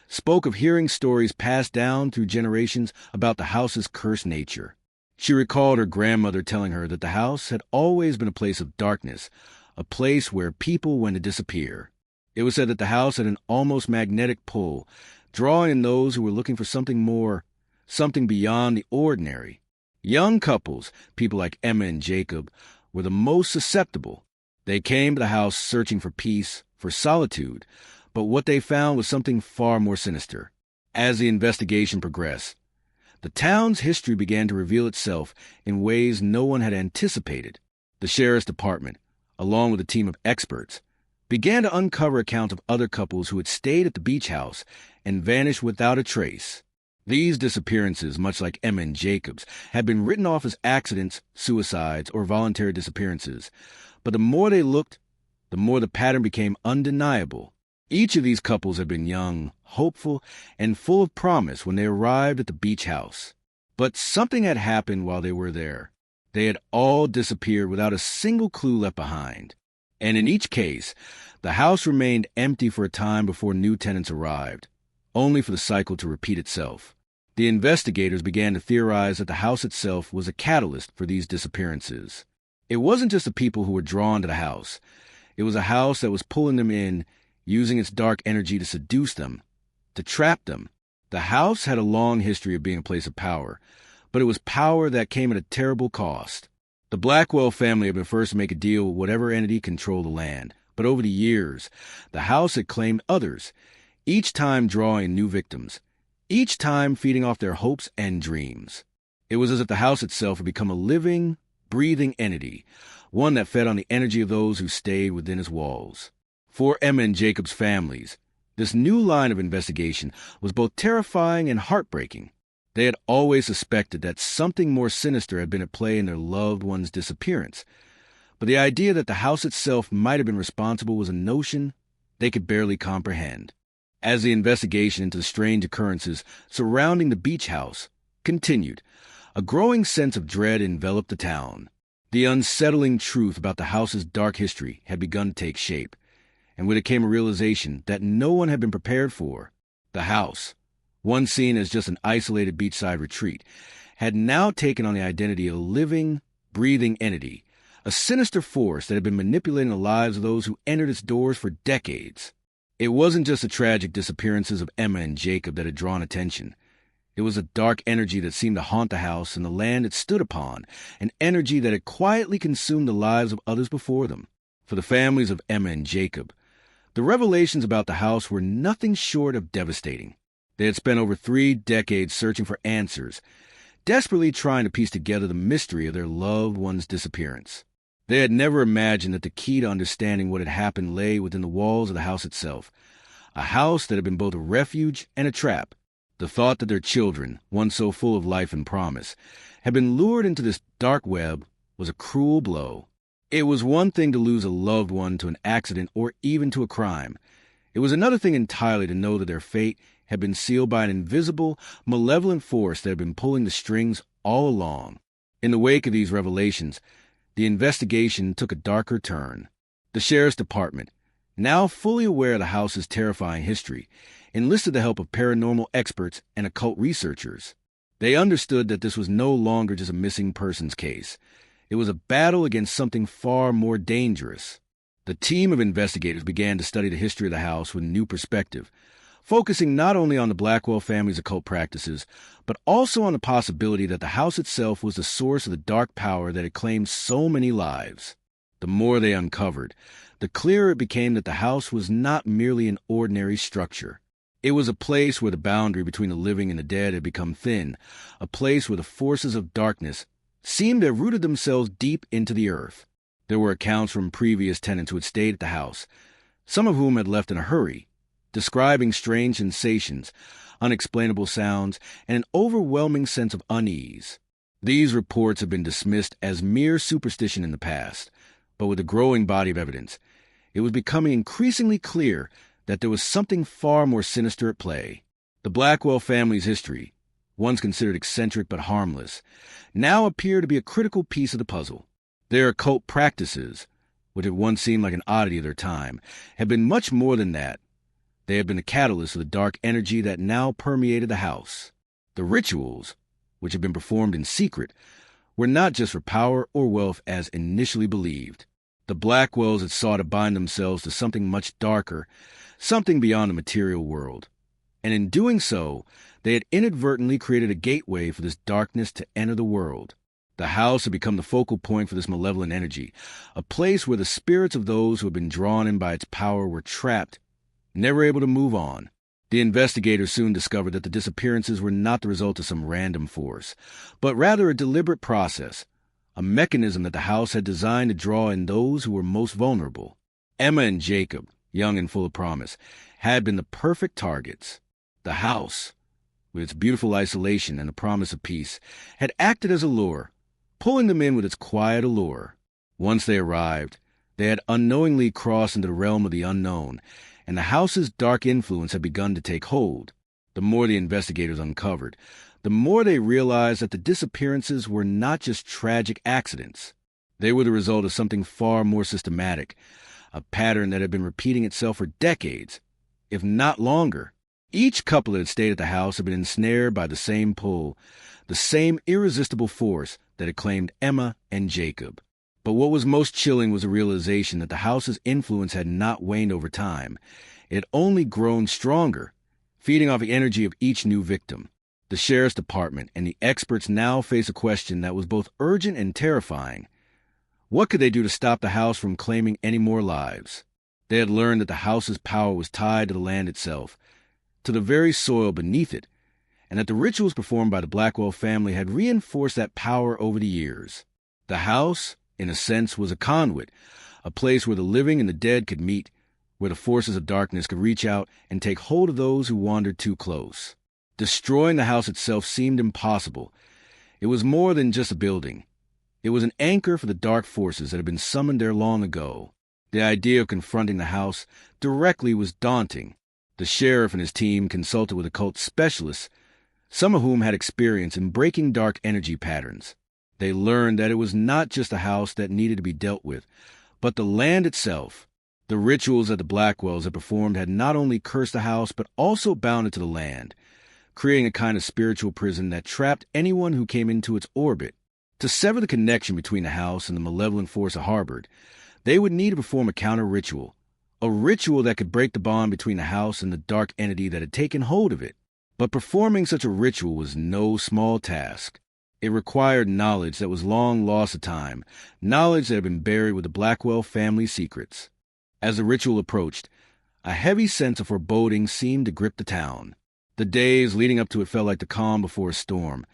spoke of hearing stories passed down through generations about the house's cursed nature. She recalled her grandmother telling her that the house had always been a place of darkness, a place where people went to disappear. It was said that the house had an almost magnetic pull, drawing in those who were looking for something more, something beyond the ordinary. Young couples, people like Emma and Jacob, were the most susceptible. They came to the house searching for peace, for solitude, but what they found was something far more sinister. As the investigation progressed, the town's history began to reveal itself in ways no one had anticipated. The sheriff's department, along with a team of experts, began to uncover accounts of other couples who had stayed at the beach house and vanished without a trace. These disappearances, much like Emma and Jacob's, had been written off as accidents, suicides, or voluntary disappearances. But the more they looked, the more the pattern became undeniable. Each of these couples had been young, hopeful, and full of promise when they arrived at the beach house. But something had happened while they were there. They had all disappeared without a single clue left behind. And in each case, the house remained empty for a time before new tenants arrived, only for the cycle to repeat itself. The investigators began to theorize that the house itself was a catalyst for these disappearances. It wasn't just the people who were drawn to the house. It was a house that was pulling them in, using its dark energy to seduce them, to trap them. The house had a long history of being a place of power, but it was power that came at a terrible cost. The Blackwell family had been first to make a deal with whatever entity controlled the land, but over the years, the house had claimed others, each time drawing new victims, each time feeding off their hopes and dreams. It was as if the house itself had become a living, breathing entity, one that fed on the energy of those who stayed within its walls. For Emma and Jacob's families, this new line of investigation was both terrifying and heartbreaking. They had always suspected that something more sinister had been at play in their loved one's disappearance, but the idea that the house itself might have been responsible was a notion they could barely comprehend. As the investigation into the strange occurrences surrounding the beach house continued, a growing sense of dread enveloped the town. The unsettling truth about the house's dark history had begun to take shape, and with it came a realization that no one had been prepared for. The house, once seen as just an isolated beachside retreat, had now taken on the identity of a living, breathing entity, a sinister force that had been manipulating the lives of those who entered its doors for decades. It wasn't just the tragic disappearances of Emma and Jacob that had drawn attention. It was a dark energy that seemed to haunt the house and the land it stood upon, an energy that had quietly consumed the lives of others before them. For the families of Emma and Jacob, the revelations about the house were nothing short of devastating. They had spent over 3 decades searching for answers, desperately trying to piece together the mystery of their loved one's disappearance. They had never imagined that the key to understanding what had happened lay within the walls of the house itself, a house that had been both a refuge and a trap. The thought that their children, once so full of life and promise, had been lured into this dark web was a cruel blow. It was one thing to lose a loved one to an accident or even to a crime. It was another thing entirely to know that their fate had been sealed by an invisible, malevolent force that had been pulling the strings all along. In the wake of these revelations, the investigation took a darker turn. The sheriff's department, now fully aware of the house's terrifying history, enlisted the help of paranormal experts and occult researchers. They understood that this was no longer just a missing persons case. It was a battle against something far more dangerous. The team of investigators began to study the history of the house with a new perspective, focusing not only on the Blackwell family's occult practices, but also on the possibility that the house itself was the source of the dark power that had claimed so many lives. The more they uncovered, the clearer it became that the house was not merely an ordinary structure. It was a place where the boundary between the living and the dead had become thin, a place where the forces of darkness seemed to have rooted themselves deep into the earth. There were accounts from previous tenants who had stayed at the house, some of whom had left in a hurry, describing strange sensations, unexplainable sounds, and an overwhelming sense of unease. These reports had been dismissed as mere superstition in the past, but with a growing body of evidence, it was becoming increasingly clear that there was something far more sinister at play. The Blackwell family's history, once considered eccentric but harmless, now appeared to be a critical piece of the puzzle. Their occult practices, which had once seemed like an oddity of their time, had been much more than that. They had been the catalyst of the dark energy that now permeated the house. The rituals, which had been performed in secret, were not just for power or wealth as initially believed. The Blackwells had sought to bind themselves to something much darker, something beyond the material world. And in doing so, they had inadvertently created a gateway for this darkness to enter the world. The house had become the focal point for this malevolent energy, a place where the spirits of those who had been drawn in by its power were trapped, never able to move on. The investigators soon discovered that the disappearances were not the result of some random force, but rather a deliberate process, a mechanism that the house had designed to draw in those who were most vulnerable. Emma and Jacob, young and full of promise, had been the perfect targets. The house, with its beautiful isolation and the promise of peace, had acted as a lure, pulling them in with its quiet allure. Once they arrived, they had unknowingly crossed into the realm of the unknown, and the house's dark influence had begun to take hold. The more the investigators uncovered, the more they realized that the disappearances were not just tragic accidents. They were the result of something far more systematic, a pattern that had been repeating itself for decades, if not longer. Each couple that had stayed at the house had been ensnared by the same pull, the same irresistible force that had claimed Emma and Jacob. But what was most chilling was the realization that the house's influence had not waned over time. It had only grown stronger, feeding off the energy of each new victim. The sheriff's department and the experts now face a question that was both urgent and terrifying. What could they do to stop the house from claiming any more lives? They had learned that the house's power was tied to the land itself, to the very soil beneath it, and that the rituals performed by the Blackwell family had reinforced that power over the years. The house, in a sense, was a conduit, a place where the living and the dead could meet, where the forces of darkness could reach out and take hold of those who wandered too close. Destroying the house itself seemed impossible. It was more than just a building. It was an anchor for the dark forces that had been summoned there long ago. The idea of confronting the house directly was daunting. The sheriff and his team consulted with occult specialists, some of whom had experience in breaking dark energy patterns. They learned that it was not just a house that needed to be dealt with, but the land itself. The rituals that the Blackwells had performed had not only cursed the house, but also bound it to the land, creating a kind of spiritual prison that trapped anyone who came into its orbit. To sever the connection between the house and the malevolent force it harbored, they would need to perform a counter-ritual, a ritual that could break the bond between the house and the dark entity that had taken hold of it. But performing such a ritual was no small task. It required knowledge that was long lost to time, knowledge that had been buried with the Blackwell family secrets. As the ritual approached, a heavy sense of foreboding seemed to grip the town. The days leading up to it felt like the calm before a storm,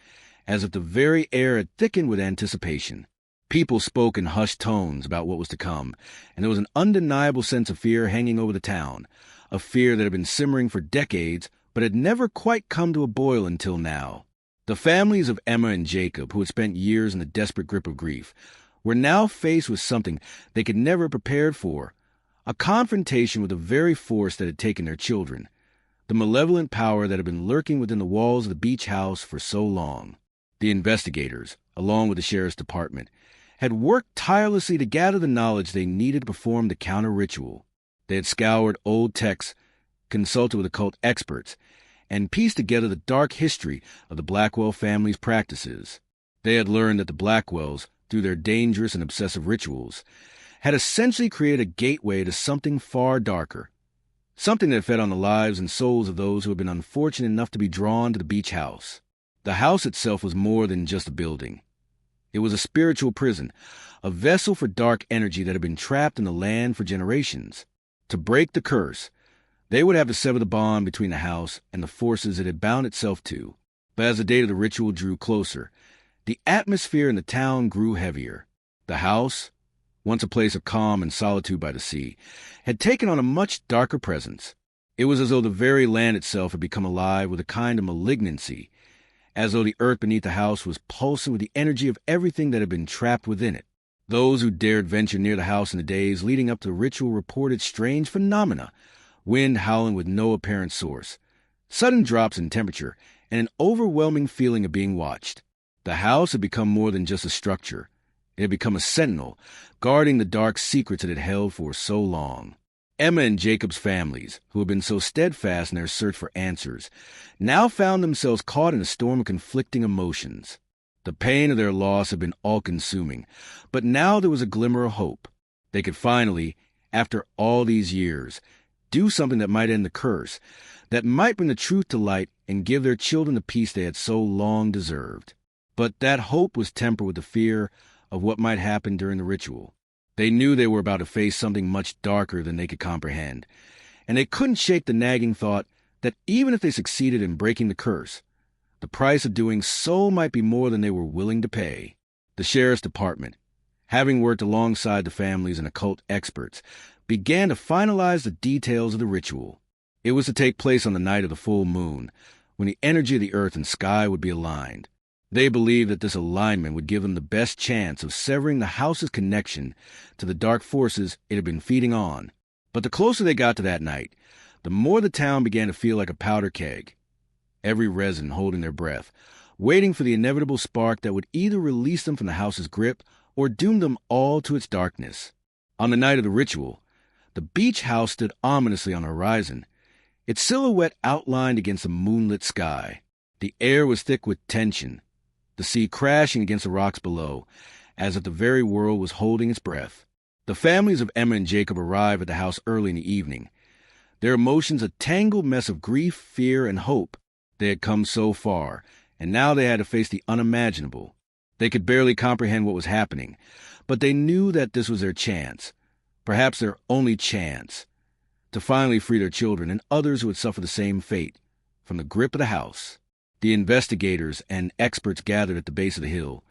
as if the very air had thickened with anticipation. People spoke in hushed tones about what was to come, and there was an undeniable sense of fear hanging over the town, a fear that had been simmering for decades but had never quite come to a boil until now. The families of Emma and Jacob, who had spent years in the desperate grip of grief, were now faced with something they could never have prepared for, a confrontation with the very force that had taken their children, the malevolent power that had been lurking within the walls of the beach house for so long. The investigators, along with the sheriff's department, had worked tirelessly to gather the knowledge they needed to perform the counter-ritual. They had scoured old texts, consulted with occult experts, and pieced together the dark history of the Blackwell family's practices. They had learned that the Blackwells, through their dangerous and obsessive rituals, had essentially created a gateway to something far darker, something that fed on the lives and souls of those who had been unfortunate enough to be drawn to the beach house. The house itself was more than just a building. It was a spiritual prison, a vessel for dark energy that had been trapped in the land for generations. To break the curse, they would have to sever the bond between the house and the forces it had bound itself to. But as the date of the ritual drew closer, the atmosphere in the town grew heavier. The house, once a place of calm and solitude by the sea, had taken on a much darker presence. It was as though the very land itself had become alive with a kind of malignancy, as though the earth beneath the house was pulsing with the energy of everything that had been trapped within it. Those who dared venture near the house in the days leading up to the ritual reported strange phenomena, wind howling with no apparent source, sudden drops in temperature, and an overwhelming feeling of being watched. The house had become more than just a structure. It had become a sentinel, guarding the dark secrets it had held for so long. Emma and Jacob's families, who had been so steadfast in their search for answers, now found themselves caught in a storm of conflicting emotions. The pain of their loss had been all-consuming, but now there was a glimmer of hope. They could finally, after all these years, do something that might end the curse, that might bring the truth to light and give their children the peace they had so long deserved. But that hope was tempered with the fear of what might happen during the ritual. They knew they were about to face something much darker than they could comprehend, and they couldn't shake the nagging thought that even if they succeeded in breaking the curse, the price of doing so might be more than they were willing to pay. The sheriff's department, having worked alongside the families and occult experts, began to finalize the details of the ritual. It was to take place on the night of the full moon, when the energy of the earth and sky would be aligned. They believed that this alignment would give them the best chance of severing the house's connection to the dark forces it had been feeding on. But the closer they got to that night, the more the town began to feel like a powder keg, every resident holding their breath, waiting for the inevitable spark that would either release them from the house's grip or doom them all to its darkness. On the night of the ritual, the beach house stood ominously on the horizon, its silhouette outlined against the moonlit sky. The air was thick with tension, the sea crashing against the rocks below, as if the very world was holding its breath. The families of Emma and Jacob arrived at the house early in the evening, their emotions a tangled mess of grief, fear, and hope. They had come so far, and now they had to face the unimaginable. They could barely comprehend what was happening, but they knew that this was their chance, perhaps their only chance, to finally free their children and others who would suffer the same fate from the grip of the house. The investigators and experts gathered at the base of the hill,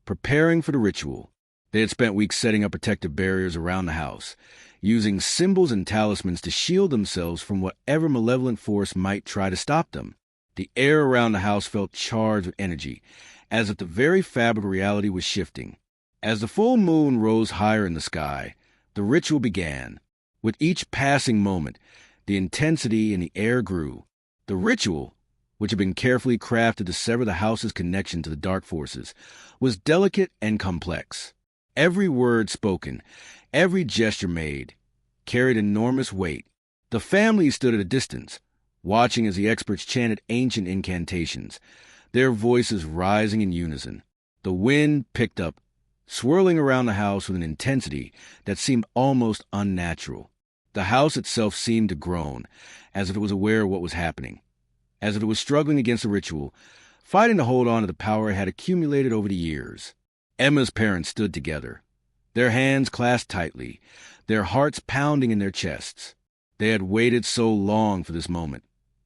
preparing for the ritual. They had spent weeks setting up protective barriers around the house, using symbols and talismans to shield themselves from whatever malevolent force might try to stop them. The air around the house felt charged with energy, as if the very fabric of reality was shifting. As the full moon rose higher in the sky, the ritual began. With each passing moment, the intensity in the air grew. The ritual, which had been carefully crafted to sever the house's connection to the dark forces, was delicate and complex. Every word spoken, every gesture made, carried enormous weight. The family stood at a distance, watching as the experts chanted ancient incantations, their voices rising in unison. The wind picked up, swirling around the house with an intensity that seemed almost unnatural. The house itself seemed to groan, as if it was aware of what was happening, as if it was struggling against the ritual, fighting to hold on to the power it had accumulated over the years. Emma's parents stood together, their hands clasped tightly, their hearts pounding in their chests. They had waited so long for this moment,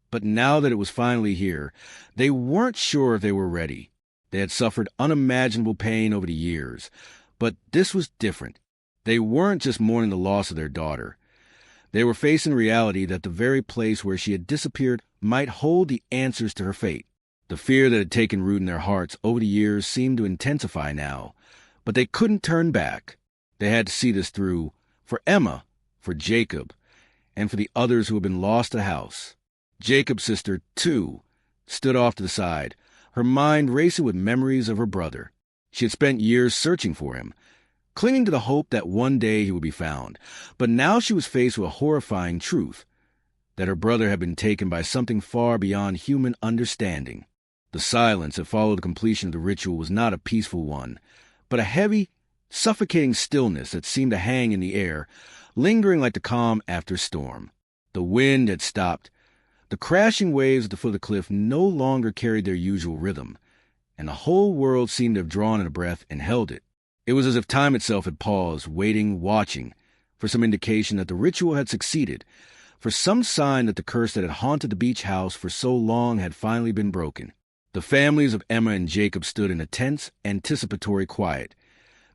but now that it was finally here, they weren't sure if they were ready. They had suffered unimaginable pain over the years, but this was different. They weren't just mourning the loss of their daughter. They were facing reality that the very place where she had disappeared might hold the answers to her fate. The fear that had taken root in their hearts over the years seemed to intensify now, but they couldn't turn back. They had to see this through, for Emma, for Jacob, and for the others who had been lost to the house. Jacob's sister, too, stood off to the side, her mind racing with memories of her brother. She had spent years searching for him, clinging to the hope that one day he would be found. But now she was faced with a horrifying truth, that her brother had been taken by something far beyond human understanding. The silence that followed the completion of the ritual was not a peaceful one, but a heavy, suffocating stillness that seemed to hang in the air, lingering like the calm after storm. The wind had stopped. The crashing waves at the foot of the cliff no longer carried their usual rhythm, and the whole world seemed to have drawn in a breath and held it. It was as if time itself had paused, waiting, watching, for some indication that the ritual had succeeded, for some sign that the curse that had haunted the beach house for so long had finally been broken. The families of Emma and Jacob stood in a tense, anticipatory quiet,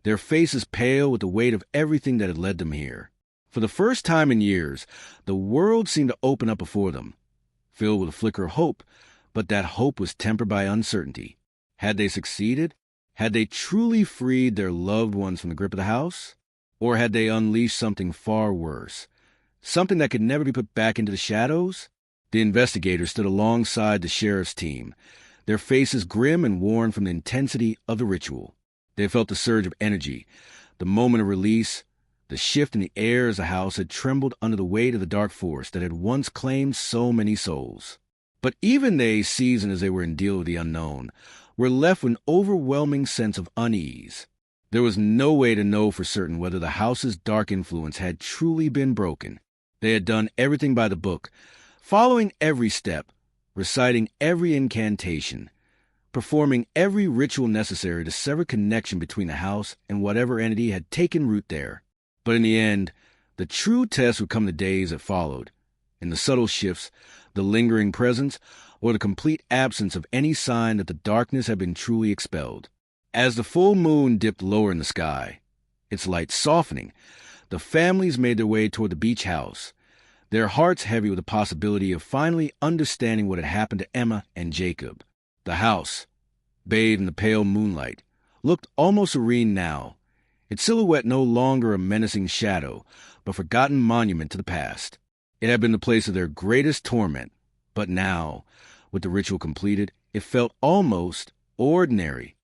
their faces pale with the weight of everything that had led them here. For the first time in years, the world seemed to open up before them, filled with a flicker of hope, but that hope was tempered by uncertainty. Had they succeeded? Had they truly freed their loved ones from the grip of the house? Or had they unleashed something far worse? Something that could never be put back into the shadows? The investigators stood alongside the sheriff's team, their faces grim and worn from the intensity of the ritual. They felt the surge of energy, the moment of release, the shift in the air as the house had trembled under the weight of the dark force that had once claimed so many souls. But even they, seasoned as they were in deal with the unknown, were left with an overwhelming sense of unease. There was no way to know for certain whether the house's dark influence had truly been broken. They had done everything by the book, following every step, reciting every incantation, performing every ritual necessary to sever connection between the house and whatever entity had taken root there. But in the end, the true test would come the days that followed, in the subtle shifts, the lingering presence, or the complete absence of any sign that the darkness had been truly expelled. As the full moon dipped lower in the sky, its light softening, the families made their way toward the beach house, their hearts heavy with the possibility of finally understanding what had happened to Emma and Jacob. The house, bathed in the pale moonlight, looked almost serene now, its silhouette no longer a menacing shadow, but forgotten monument to the past. It had been the place of their greatest torment, but now, with the ritual completed, it felt almost ordinary,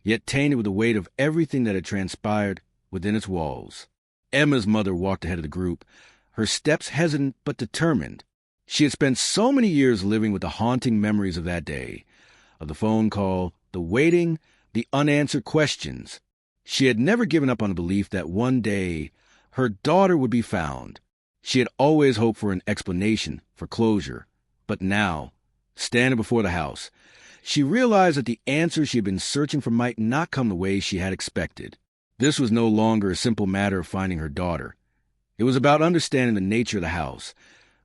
yet tainted with the weight of everything that had transpired within its walls. Emma's mother walked ahead of the group, her steps hesitant but determined. She had spent so many years living with the haunting memories of that day, of the phone call, the waiting, the unanswered questions. She had never given up on the belief that one day her daughter would be found. She had always hoped for an explanation, for closure. But now, standing before the house, she realized that the answer she had been searching for might not come the way she had expected. This was no longer a simple matter of finding her daughter. It was about understanding the nature of the house,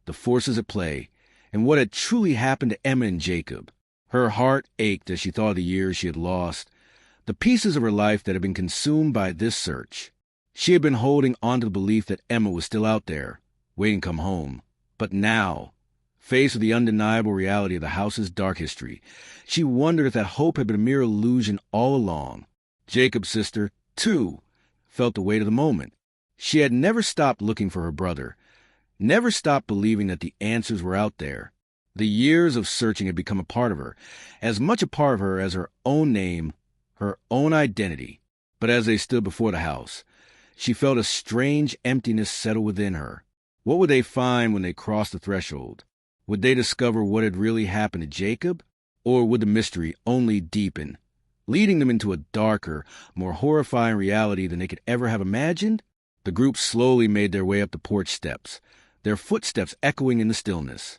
the forces at play, and what had truly happened to Emma and Jacob. Her heart ached as she thought of the years she had lost, the pieces of her life that had been consumed by this search. She had been holding on to the belief that Emma was still out there, waiting to come home. But now, faced with the undeniable reality of the house's dark history, she wondered if that hope had been a mere illusion all along. Jacob's sister, too, felt the weight of the moment. She had never stopped looking for her brother, never stopped believing that the answers were out there. The years of searching had become a part of her, as much a part of her as her own name, her own identity. But as they stood before the house, she felt a strange emptiness settle within her. What would they find when they crossed the threshold? Would they discover what had really happened to Jacob? Or would the mystery only deepen, leading them into a darker, more horrifying reality than they could ever have imagined? The group slowly made their way up the porch steps, their footsteps echoing in the stillness.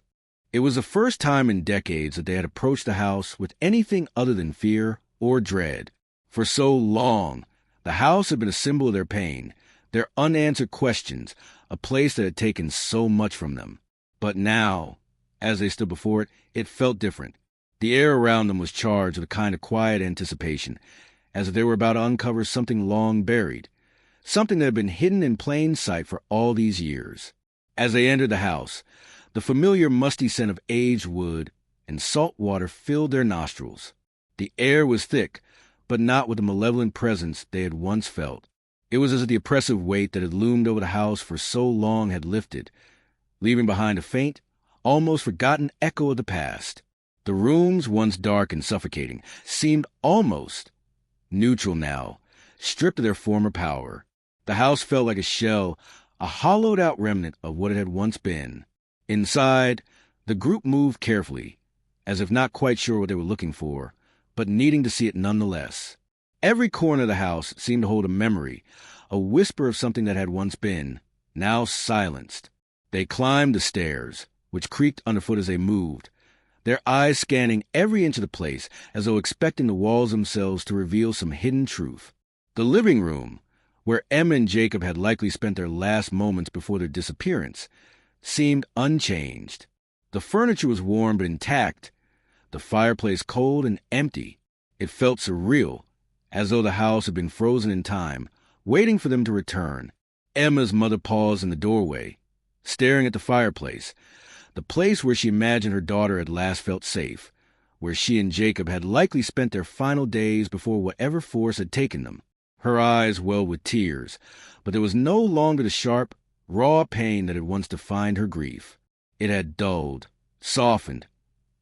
It was the first time in decades that they had approached the house with anything other than fear or dread. For so long, the house had been a symbol of their pain, their unanswered questions, a place that had taken so much from them. But now, as they stood before it, it felt different. The air around them was charged with a kind of quiet anticipation, as if they were about to uncover something long buried, something that had been hidden in plain sight for all these years. As they entered the house, the familiar musty scent of aged wood and salt water filled their nostrils. The air was thick, but not with the malevolent presence they had once felt. It was as if the oppressive weight that had loomed over the house for so long had lifted, leaving behind a faint, almost forgotten echo of the past. The rooms, once dark and suffocating, seemed almost neutral now, stripped of their former power. The house felt like a shell, a hollowed-out remnant of what it had once been. Inside, the group moved carefully, as if not quite sure what they were looking for, but needing to see it nonetheless. Every corner of the house seemed to hold a memory, a whisper of something that had once been, now silenced. They climbed the stairs, which creaked underfoot as they moved, their eyes scanning every inch of the place as though expecting the walls themselves to reveal some hidden truth. The living room, where Emma and Jacob had likely spent their last moments before their disappearance, seemed unchanged. The furniture was warm but intact, the fireplace cold and empty. It felt surreal, as though the house had been frozen in time, waiting for them to return. Emma's mother paused in the doorway, staring at the fireplace, the place where she imagined her daughter had last felt safe, where she and Jacob had likely spent their final days before whatever force had taken them. Her eyes welled with tears, but there was no longer the sharp, raw pain that had once defined her grief. It had dulled, softened,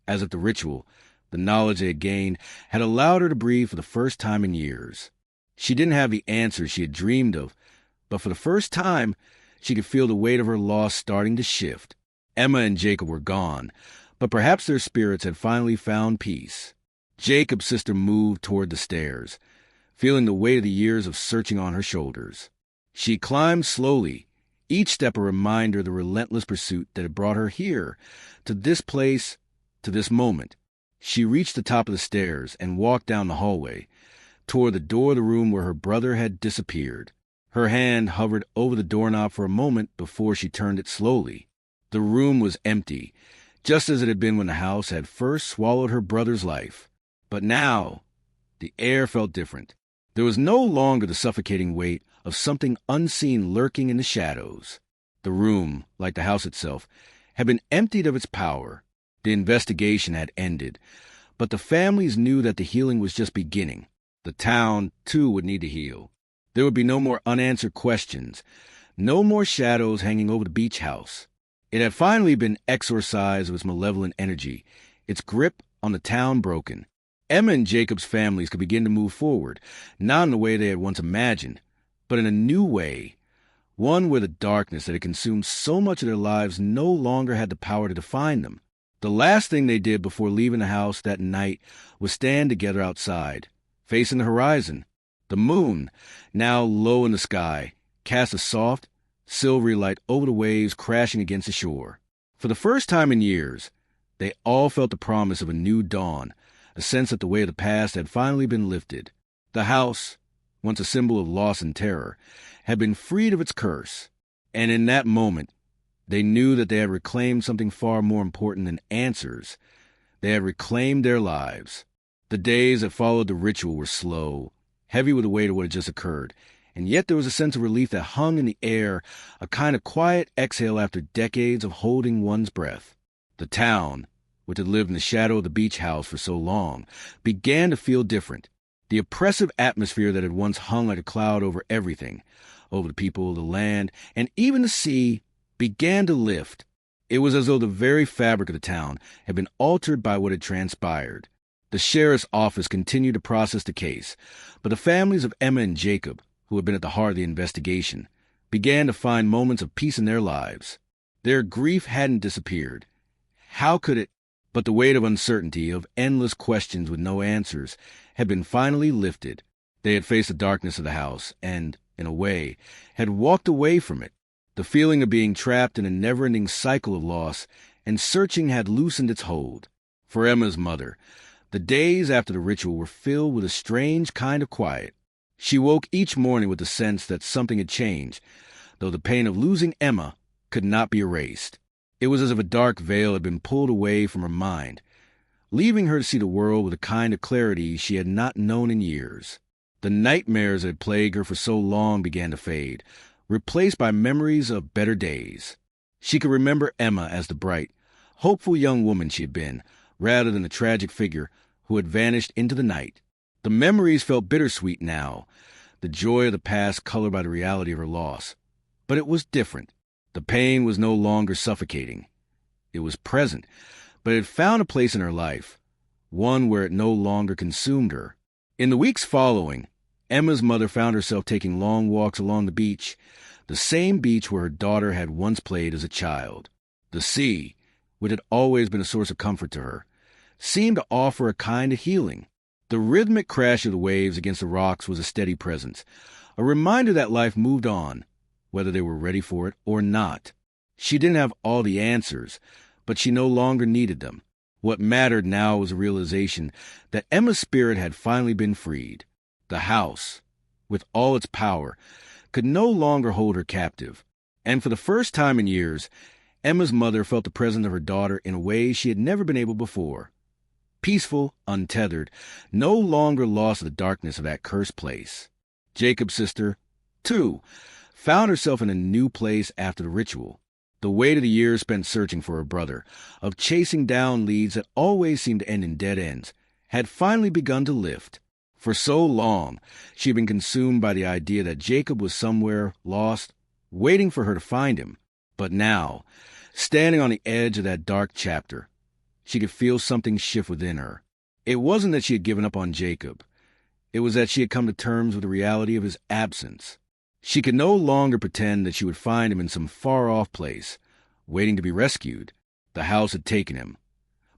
as if the ritual, the knowledge they had gained, had allowed her to breathe for the first time in years. She didn't have the answers she had dreamed of, but for the first time, she could feel the weight of her loss starting to shift. Emma and Jacob were gone, but perhaps their spirits had finally found peace. Jacob's sister moved toward the stairs, feeling the weight of the years of searching on her shoulders. She climbed slowly, each step a reminder of the relentless pursuit that had brought her here, to this place, to this moment. She reached the top of the stairs and walked down the hallway, toward the door of the room where her brother had disappeared. Her hand hovered over the doorknob for a moment before she turned it slowly. The room was empty, just as it had been when the house had first swallowed her brother's life. But now, the air felt different. There was no longer the suffocating weight of something unseen lurking in the shadows. The room, like the house itself, had been emptied of its power. The investigation had ended, but the families knew that the healing was just beginning. The town, too, would need to heal. There would be no more unanswered questions, no more shadows hanging over the beach house. It had finally been exorcised of its malevolent energy, its grip on the town broken. Emma and Jacob's families could begin to move forward, not in the way they had once imagined, but in a new way, one where the darkness that had consumed so much of their lives no longer had the power to define them. The last thing they did before leaving the house that night was stand together outside, facing the horizon. The moon, now low in the sky, cast a soft, silvery light over the waves crashing against the shore. For the first time in years, they all felt the promise of a new dawn, a sense that the weight of the past had finally been lifted. The house, once a symbol of loss and terror, had been freed of its curse, and in that moment, they knew that they had reclaimed something far more important than answers. They had reclaimed their lives. The days that followed the ritual were slow, heavy with the weight of what had just occurred, and yet there was a sense of relief that hung in the air, a kind of quiet exhale after decades of holding one's breath. The town, which had lived in the shadow of the beach house for so long, began to feel different. The oppressive atmosphere that had once hung like a cloud over everything, over the people, the land, and even the sea, began to lift. It was as though the very fabric of the town had been altered by what had transpired. The sheriff's office continued to process the case, but the families of Emma and Jacob, who had been at the heart of the investigation, began to find moments of peace in their lives. Their grief hadn't disappeared. How could it? But the weight of uncertainty, of endless questions with no answers, had been finally lifted. They had faced the darkness of the house, and in a way, had walked away from it. The feeling of being trapped in a never-ending cycle of loss and searching had loosened its hold. For Emma's mother, the days after the ritual were filled with a strange kind of quiet. She woke each morning with the sense that something had changed, though the pain of losing Emma could not be erased. It was as if a dark veil had been pulled away from her mind, leaving her to see the world with a kind of clarity she had not known in years. The nightmares that had plagued her for so long began to fade, replaced by memories of better days. She could remember Emma as the bright, hopeful young woman she had been, rather than the tragic figure who had vanished into the night. The memories felt bittersweet now, the joy of the past colored by the reality of her loss. But it was different. The pain was no longer suffocating. It was present, but it had found a place in her life, one where it no longer consumed her. In the weeks following, Emma's mother found herself taking long walks along the beach, the same beach where her daughter had once played as a child. The sea, which had always been a source of comfort to her, seemed to offer a kind of healing. The rhythmic crash of the waves against the rocks was a steady presence, a reminder that life moved on, whether they were ready for it or not. She didn't have all the answers, but she no longer needed them. What mattered now was a realization that Emma's spirit had finally been freed. The house, with all its power, could no longer hold her captive. And for the first time in years, Emma's mother felt the presence of her daughter in a way she had never been able before. Peaceful, untethered, no longer lost in the darkness of that cursed place. Jacob's sister, too, found herself in a new place after the ritual. The weight of the years spent searching for her brother, of chasing down leads that always seemed to end in dead ends, had finally begun to lift. For so long, she had been consumed by the idea that Jacob was somewhere lost, waiting for her to find him. But now, standing on the edge of that dark chapter, she could feel something shift within her. It wasn't that she had given up on Jacob. It was that she had come to terms with the reality of his absence. She could no longer pretend that she would find him in some far-off place, waiting to be rescued. The house had taken him.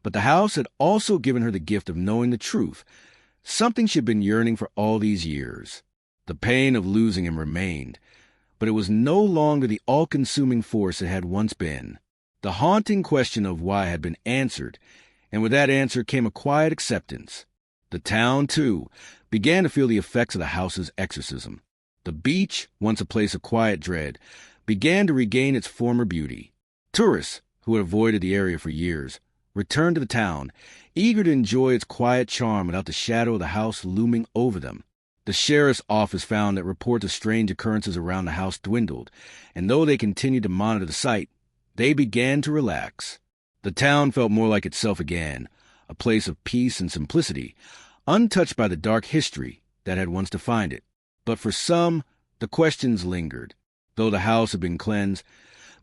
But the house had also given her the gift of knowing the truth, something she had been yearning for all these years. The pain of losing him remained, but it was no longer the all-consuming force it had once been. The haunting question of why had been answered, and with that answer came a quiet acceptance. The town, too, began to feel the effects of the house's exorcism. The beach, once a place of quiet dread, began to regain its former beauty. Tourists, who had avoided the area for years, returned to the town, eager to enjoy its quiet charm without the shadow of the house looming over them. The sheriff's office found that reports of strange occurrences around the house dwindled, and though they continued to monitor the site, they began to relax. The town felt more like itself again, a place of peace and simplicity, untouched by the dark history that had once defined it. But for some, the questions lingered. Though the house had been cleansed,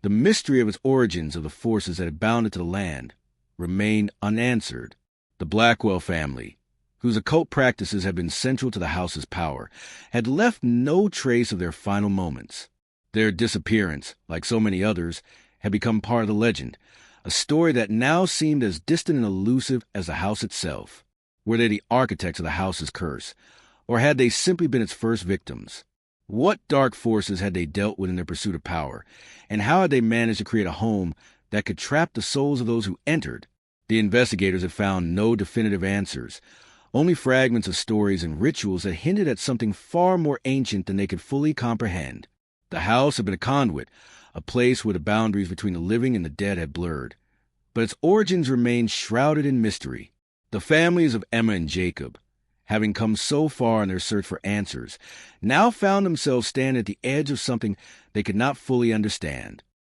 the mystery of its origins of the forces that had bound it to the land remained unanswered. The Blackwell family, whose occult practices had been central to the house's power, had left no trace of their final moments. Their disappearance, like so many others, had become part of the legend, a story that now seemed as distant and elusive as the house itself. Were they the architects of the house's curse, or had they simply been its first victims? What dark forces had they dealt with in their pursuit of power, and how had they managed to create a home that could trap the souls of those who entered? The investigators had found no definitive answers, only fragments of stories and rituals that hinted at something far more ancient than they could fully comprehend. The house had been a conduit, a place where the boundaries between the living and the dead had blurred, but its origins remained shrouded in mystery. The families of Emma and Jacob, having come so far in their search for answers, now found themselves standing at the edge of something they could not fully understand.